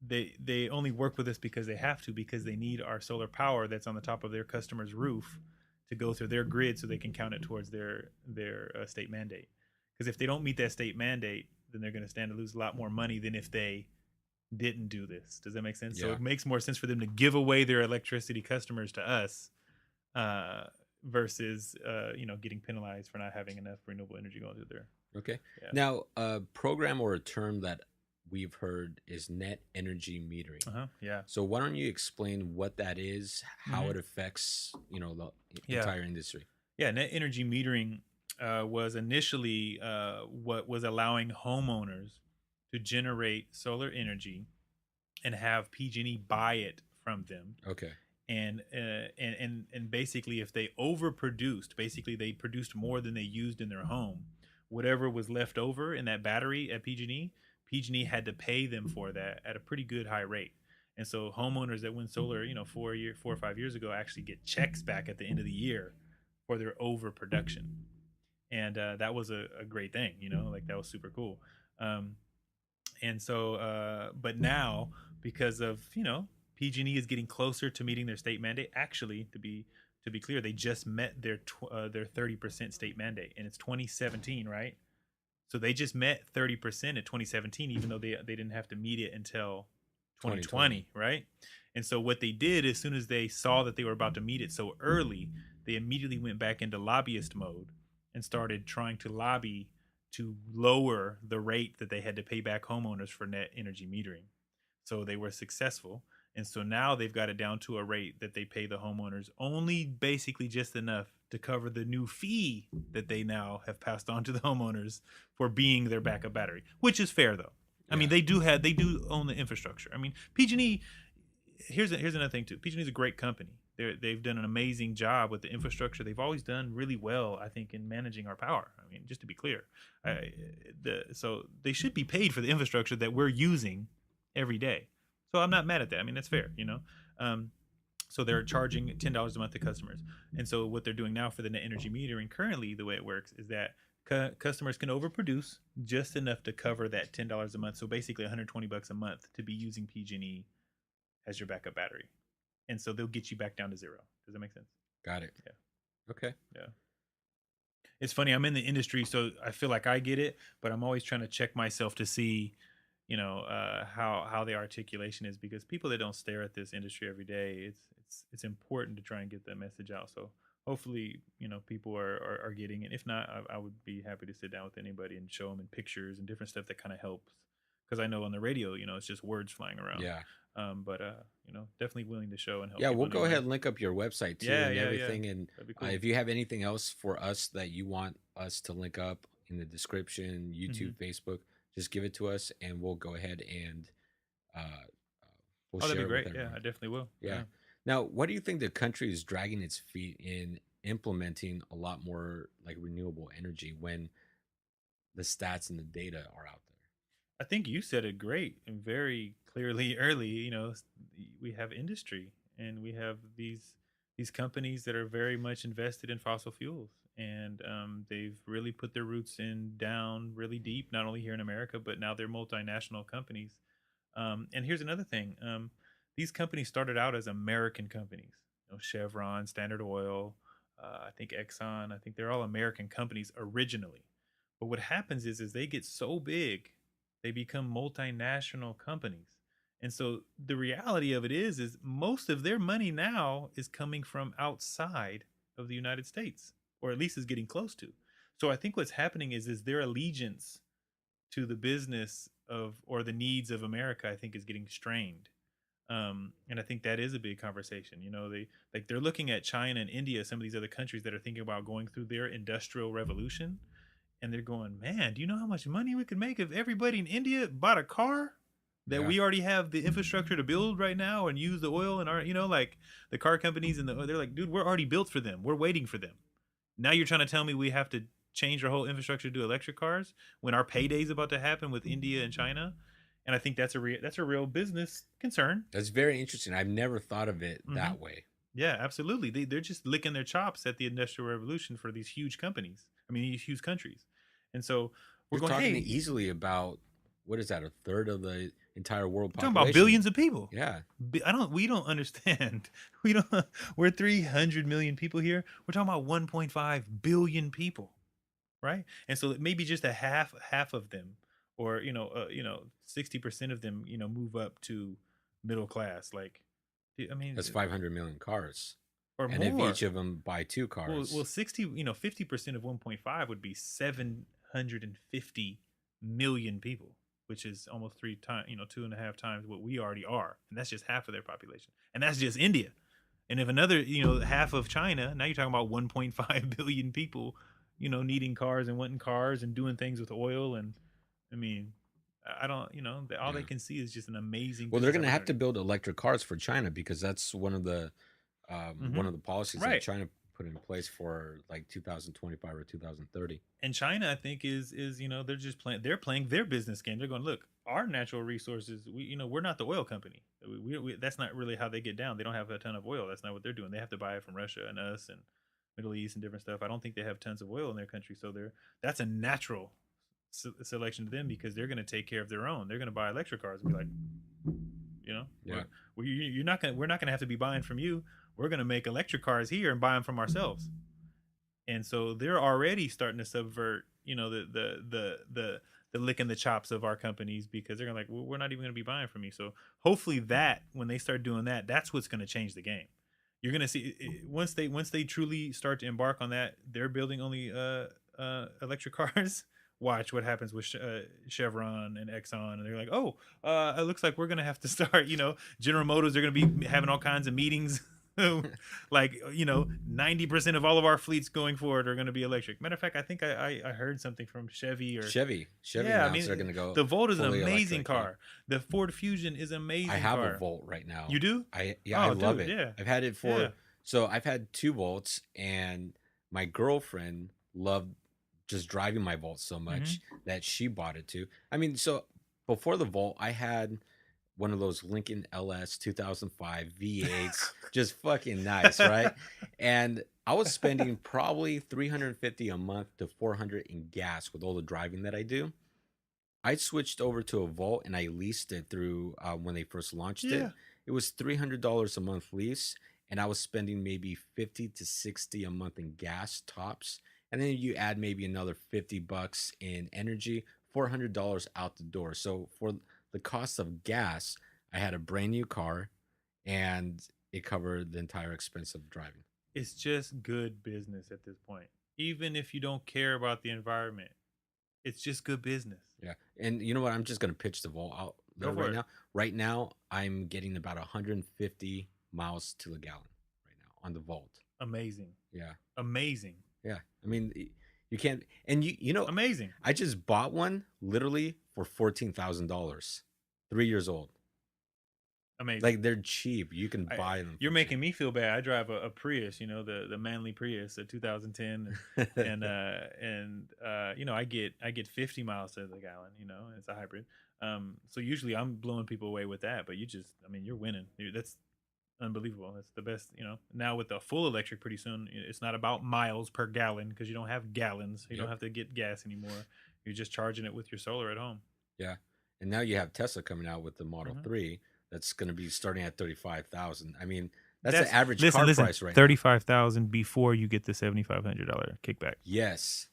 They only work with us because they have to, because they need our solar power that's on the top of their customer's roof to go through their grid so they can count it towards their state mandate. Because if they don't meet that state mandate, then they're going to stand to lose a lot more money than if they didn't do this. Does that make sense? So Yeah. it makes more sense for them to give away their electricity customers to us versus getting penalized for not having enough renewable energy going through there. Okay. Yeah. Now, a program or a term that we've heard is net energy metering. Yeah. So why don't you explain what that is, how Mhm. it affects, the Yeah. entire industry? Yeah, net energy metering was initially what was allowing homeowners to generate solar energy and have PG&E buy it from them. Okay. And basically, if they overproduced, basically they produced more than they used in their home, whatever was left over in that battery at PG&E had to pay them for that at a pretty good high rate. And so homeowners that went solar, 4 or 5 years ago, actually get checks back at the end of the year for their overproduction. And that was a great thing, like that was super cool. And so, but now, because of PG&E is getting closer to meeting their state mandate. Actually, to be clear, they just met their 30% state mandate, and it's 2017, right? So they just met 30% in 2017, even though they didn't have to meet it until 2020, right? And so what they did, as soon as they saw that they were about to meet it so early, they immediately went back into lobbyist mode and started trying to lobby to lower the rate that they had to pay back homeowners for net energy metering. So they were successful. And so now they've got it down to a rate that they pay the homeowners only basically just enough to cover the new fee that they now have passed on to the homeowners for being their backup battery, which is fair though. I mean, they do own the infrastructure. I mean, PG&E, here's another thing too. PG&E is a great company. They've done an amazing job with the infrastructure. They've always done really well, I think, in managing our power. I mean, just to be clear, so they should be paid for the infrastructure that we're using every day. So I'm not mad at that. I mean, that's fair, you know. So they're charging $10 a month to customers, and so what they're doing now for the net energy metering currently, the way it works is that customers can overproduce just enough to cover that $10 a month. So basically, $120 a month to be using PG&E as your backup battery. And so they'll get you back down to zero. Does that make sense? Got it. Yeah. Okay. Yeah. It's funny. I'm in the industry, so I feel like I get it, but I'm always trying to check myself to see, you know, how the articulation is, because people that don't stare at this industry every day, it's important to try and get that message out. So hopefully, you know, people are getting it. If not, I would be happy to sit down with anybody and show them in pictures and different stuff that kind of helps. Because I know on the radio, you know, it's just words flying around. Yeah. But you know, definitely willing to show and help. Yeah, we'll go ahead and link up your website too and everything. Yeah. And That'd be cool. if you have anything else for us that you want us to link up in the description, YouTube, Facebook, just give it to us, and we'll go ahead and we'll share that'd be it great. with Yeah, everyone. I definitely will. Yeah. Now, what do you think the country is dragging its feet in implementing a lot more like renewable energy when the stats and the data are out there? I think you said it great and very clearly early. You know, we have industry and we have these companies that are very much invested in fossil fuels, and they've really put their roots down really deep, not only here in America, but now they're multinational companies. And here's another thing: these companies started out as American companies. You know, Chevron, Standard Oil, I think Exxon. I think they're all American companies originally. But what happens is they get so big, they become multinational companies. And so the reality of it is most of their money now is coming from outside of the United States, or at least is getting close to. So I think what's happening is their allegiance to the business of, or the needs of America, I think is getting strained. And I think that is a big conversation. You know, they're looking at China and India, some of these other countries that are thinking about going through their industrial revolution. And they're going, man, do you know how much money we could make if everybody in India bought a car that we already have the infrastructure to build right now and use the oil and our, you know, like the car companies and they're like, dude, we're already built for them. We're waiting for them. Now you're trying to tell me we have to change our whole infrastructure to do electric cars when our payday is about to happen with India and China. And I think that's a real business concern. That's very interesting. I've never thought of it that way. Yeah, absolutely. They're just licking their chops at the Industrial Revolution for these huge companies. I mean, these huge countries. And so we're talking easily about, what is that, a third of the entire world population? Talking about billions of people. Yeah. We don't understand. We're 300 million people here. We're talking about 1.5 billion people, right? And so maybe just a half of them, or 60% of them, move up to middle class. Like, I mean, that's 500 million cars. Or and more. if each of them buy 2 cars. Well, 50% of 1.5 would be 750 million people, which is almost 3 times, 2.5 times what we already are. And that's just half of their population. And that's just India. And if another, half of China, now you're talking about 1.5 billion people, needing cars and wanting cars and doing things with oil. And I mean, I don't, all they can see is just an amazing. Well, they're going to have to build electric cars for China, because that's one of the policies that China put in place for like 2025 or 2030. And China, I think, is they're just playing their business game. They're going, look, our natural resources, we're not the oil company. We that's not really how they get down. They don't have a ton of oil. That's not what they're doing. They have to buy it from Russia and us and Middle East and different stuff. I don't think they have tons of oil in their country, so that's a natural selection to them, because they're going to take care of their own. They're going to buy electric cars and be like, we're not going to have to be buying from you. We're going to make electric cars here and buy them from ourselves. And so they're already starting to subvert the licking the chops of our companies, because they're gonna like, well, we're not even gonna be buying from you. So hopefully that when they start doing that, that's what's gonna change the game. You're gonna see once they truly start to embark on that, they're building only electric cars. Watch what happens with Chevron and Exxon, and they're like, oh, it looks like we're gonna have to start. General Motors are gonna be having all kinds of meetings. Like 90% of all of our fleets going forward are going to be electric. Matter of fact, I think I heard something from Chevy Yeah, announced they're going to go. The Volt is an fully amazing electric, car. The Ford Fusion is amazing. I have car. a Volt right now. You do? I love dude, it. Yeah. I've had it for so I've had 2 Volts, and my girlfriend loved just driving my Volt so much that she bought it too. I mean, so before the Volt, I had one of those Lincoln LS 2005 V8s, just fucking nice, right? And I was spending probably $350 a month to $400 in gas with all the driving that I do. I switched over to a Volt and I leased it through when they first launched it. It was $300 a month lease, and I was spending maybe $50 to $60 a month in gas tops, and then you add maybe another $50 in energy, $400 out the door. So for the cost of gas, I had a brand new car, and it covered the entire expense of driving. It's just good business at this point. Even if you don't care about the environment, it's just good business. Yeah. And you know what? I'm just going to pitch the Volt out there right now. Right now, I'm getting about 150 miles to the gallon right now on the Volt. Amazing. Yeah. Amazing. Yeah. I mean, you can't, and amazing. I just bought one literally for $14,000, 3 years old. Amazing. Like, they're cheap. You can buy them. You're making me feel bad. I drive a Prius, the manly Prius, a 2010, and I get 50 miles to the gallon. It's a hybrid. So usually I'm blowing people away with that, but you're winning. That's unbelievable. That's the best. Now with the full electric, pretty soon it's not about miles per gallon, because you don't have gallons. You don't have to get gas anymore. You're just charging it with your solar at home. Yeah, and now you have Tesla coming out with the Model 3. That's going to be starting at $35,000. I mean, that's the average car price right now. $35,000 before you get the $7,500 kickback. Yes,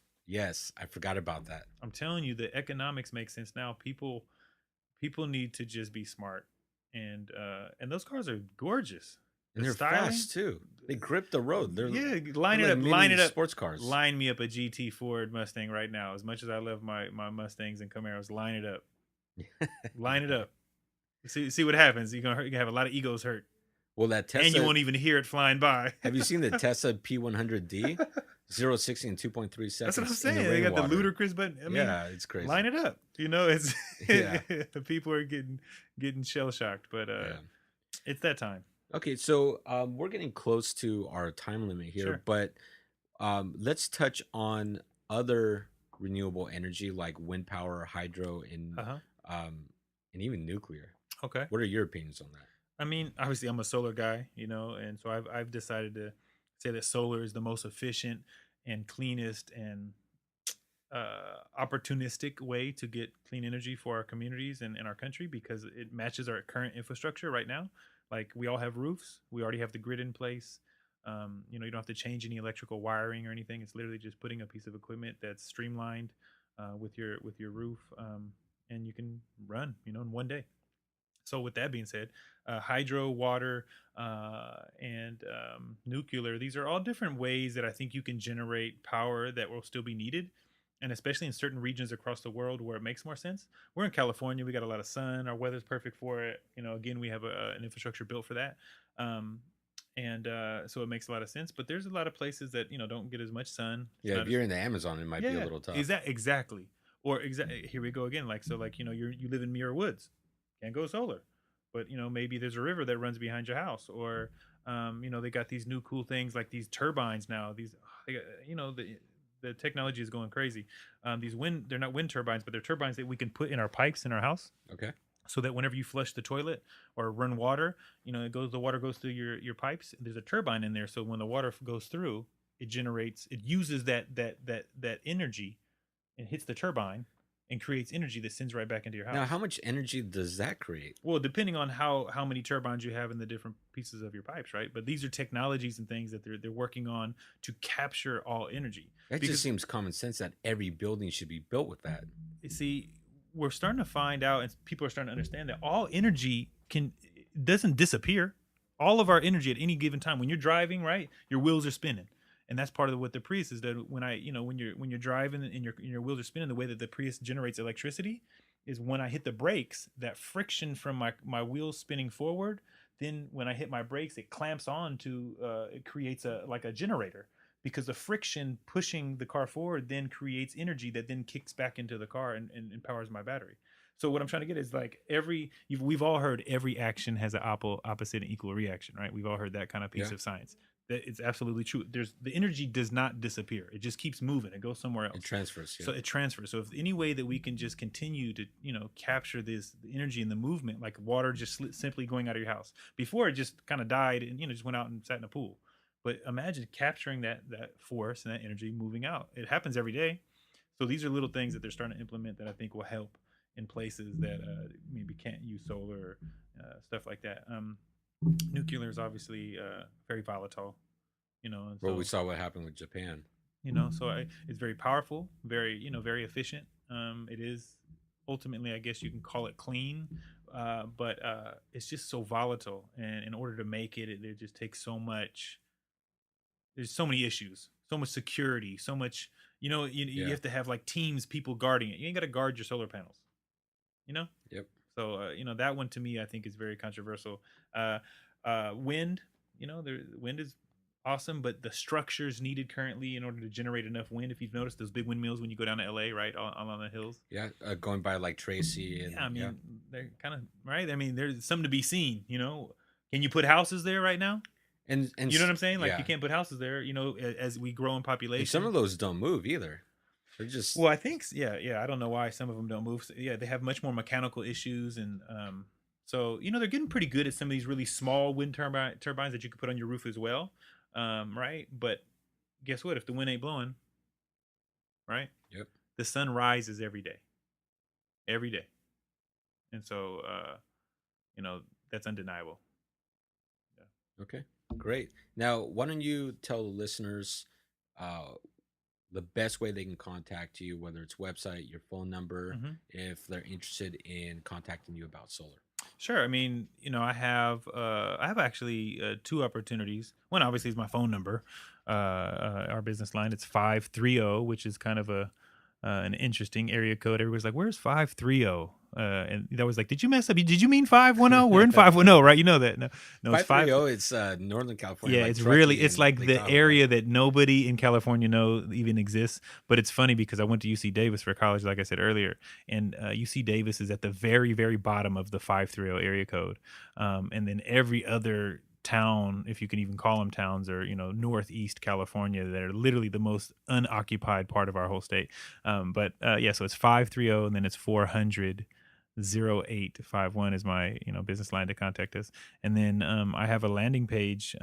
I forgot about that. I'm telling you, the economics make sense now. People need to just be smart, and those cars are gorgeous. And they're fast too. They grip the road. They're line it up. Sports cars. Line me up a GT Ford Mustang right now. As much as I love my Mustangs and Camaros, line it up. Line it up. See what happens. You're gonna have a lot of egos hurt. Well, that Tesla, and you won't even hear it flying by. Have you seen the Tesla P100D? 0-60 in 2.3 seconds. That's what I'm saying. They got the ludicrous button. I mean, it's crazy. Line it up. It's people are getting shell shocked, but it's that time. Okay, so we're getting close to our time limit here, but let's touch on other renewable energy like wind power, hydro, and even nuclear. Okay. What are your opinions on that? I mean, obviously, I'm a solar guy, and so I've decided to say that solar is the most efficient and cleanest and opportunistic way to get clean energy for our communities and our country, because it matches our current infrastructure right now. Like, we all have roofs. We already have the grid in place. You don't have to change any electrical wiring or anything. It's literally just putting a piece of equipment that's streamlined with your roof, and you can run, in one day. So with that being said, hydro, water, and nuclear, these are all different ways that I think you can generate power that will still be needed. And especially in certain regions across the world where it makes more sense. We're in California. We got a lot of sun. Our weather's perfect for it. Again, we have an infrastructure built for that. So it makes a lot of sense. But there's a lot of places that, don't get as much sun. Yeah, if you're in the Amazon, it might be a little tough. Exactly. Or here we go again. Like, so like, you live in Muir Woods. Can't go solar. But, maybe there's a river that runs behind your house. Or, they got these new cool things like these turbines now. The technology is going crazy. They're not wind turbines, but they're turbines that we can put in our pipes in our house. Okay. So that whenever you flush the toilet or run water, the water goes through your pipes. There's a turbine in there. So when the water goes through, it uses that energy and hits the turbine, and creates energy that sends right back into your house. Now, how much energy does that create? Well, depending on how many turbines you have in the different pieces of your pipes, right? But these are technologies and things that they're working on to capture all energy. That just seems common sense that every building should be built with that. You see, we're starting to find out, and people are starting to understand that all energy doesn't disappear. All of our energy at any given time, when you're driving, right, your wheels are spinning. And that's part of what the Prius is. That when you're driving and your wheels are spinning, the way that the Prius generates electricity is when I hit the brakes, that friction from my wheels spinning forward. Then when I hit my brakes, it clamps on to it creates a generator, because the friction pushing the car forward then creates energy that then kicks back into the car and empowers my battery. So what I'm trying to get is like we've all heard every action has an opposite and equal reaction, right? We've all heard that kind of piece of science. That it's absolutely true. The energy does not disappear. It just keeps moving. It goes somewhere else. It transfers. Yeah. So it transfers. So if any way that we can just continue to, capture the energy and the movement, like water just simply going out of your house. Before, it just kind of died and, just went out and sat in a pool. But imagine capturing that force and that energy moving out. It happens every day. So these are little things that they're starting to implement that I think will help in places that maybe can't use solar, stuff like that. Nuclear is obviously very volatile, And well, we saw what happened with Japan. So it's very powerful, very very efficient. It is ultimately, I guess you can call it clean, but it's just so volatile, and in order to make it just takes so much. There's so many issues, so much security, so much. You have to have like teams, people guarding it. You ain't got to guard your solar panels. Yep. So that one to me I think is very controversial. Wind, wind is awesome, but the structures needed currently in order to generate enough wind. If you've noticed those big windmills when you go down to LA, right, on the hills. Yeah, going by like Tracy. And, they're kind of right. I mean, there's something to be seen. Can you put houses there right now? And you know what I'm saying? Like you can't put houses there. As we grow in population, and some of those don't move either. They're just I think I don't know why some of them don't move. So, they have much more mechanical issues, and so they're getting pretty good at some of these really small wind turbines that you could put on your roof as well, right? But guess what? If the wind ain't blowing, right? Yep. The sun rises every day, and so that's undeniable. Yeah. Okay, great. Now, why don't you tell the listeners the best way they can contact you, whether it's website, your phone number, if they're interested in contacting you about solar? Sure. I mean, I have actually two opportunities. One obviously is my phone number, our business line. It's 530, which is kind of an interesting area code. Everybody's like, "Where's 530?" And that was like, "Did you mess up? Did you mean 510? We're in 510, right? You know that? No, it's 530. It's Northern California. Yeah, like it's like the area that nobody in California even exists. But it's funny because I went to UC Davis for college, like I said earlier, and UC Davis is at the very, very bottom of the 530 area code, and then every other town, if you can even call them towns, or Northeast California, that are literally the most unoccupied part of our whole state. So it's 530, and then it's 400-0851 is my business line to contact us. And then I have a landing page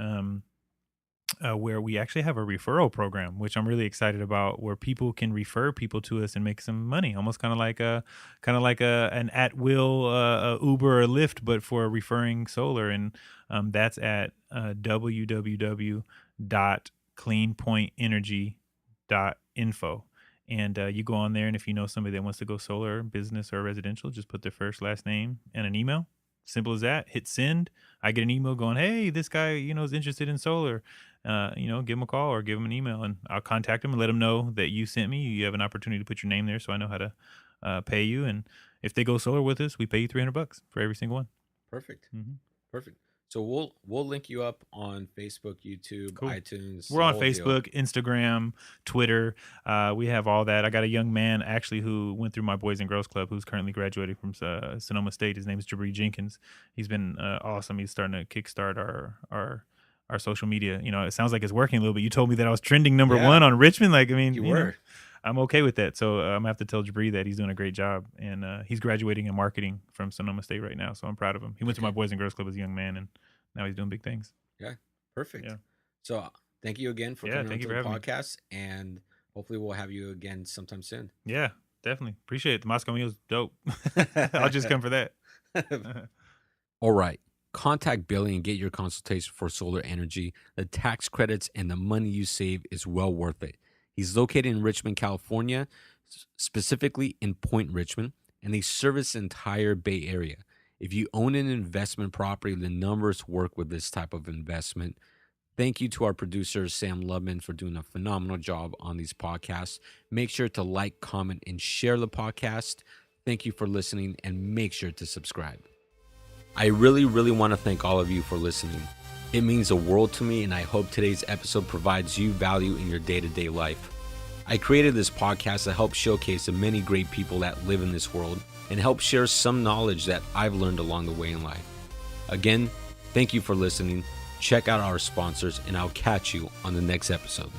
where we actually have a referral program, which I'm really excited about, where people can refer people to us and make some money, almost kind of like an at will Uber or Lyft, but for referring solar. And that's at www.cleanpointenergy.info. And you go on there, and if you know somebody that wants to go solar, business or residential, just put their first, last name and an email. Simple as that. Hit send. I get an email going, "Hey, this guy, is interested in solar. Give him a call or give him an email, and I'll contact him and let him know that you sent me. You have an opportunity to put your name there, so I know how to pay you. And if they go solar with us, we pay you $300 for every single one." Perfect. Perfect. So we'll link you up on Facebook, YouTube, iTunes. We're on Facebook, Instagram, Twitter. We have all that. I got a young man actually who went through my Boys and Girls Club, who's currently graduating from Sonoma State. His name is Jabri Jenkins. He's been awesome. He's starting to kickstart our social media. It sounds like it's working a little bit. You told me that I was trending number one on Richmond. Like, I mean, you were. I'm okay with that. So I'm gonna have to tell Jabri that he's doing a great job, and he's graduating in marketing from Sonoma State right now. So I'm proud of him. He went to my Boys and Girls Club as a young man, and now he's doing big things. Yeah, perfect. Yeah. So thank you again for coming on to the podcast, and hopefully we'll have you again sometime soon. Yeah, definitely appreciate it. The Moscow meal's dope. I'll just come for that. All right. Contact Billy and get your consultation for solar energy. The tax credits and the money you save is well worth it. He's located in Richmond, California, specifically in Point Richmond, and they service the entire Bay Area. If you own an investment property, the numbers work with this type of investment. Thank you to our producer, Sam Lubman, for doing a phenomenal job on these podcasts. Make sure to like, comment, and share the podcast. Thank you for listening, and make sure to subscribe. I really want to thank all of you for listening. It means the world to me, and I hope today's episode provides you value in your day-to-day life. I created this podcast to help showcase the many great people that live in this world and help share some knowledge that I've learned along the way in life. Again, thank you for listening. Check out our sponsors, and I'll catch you on the next episode.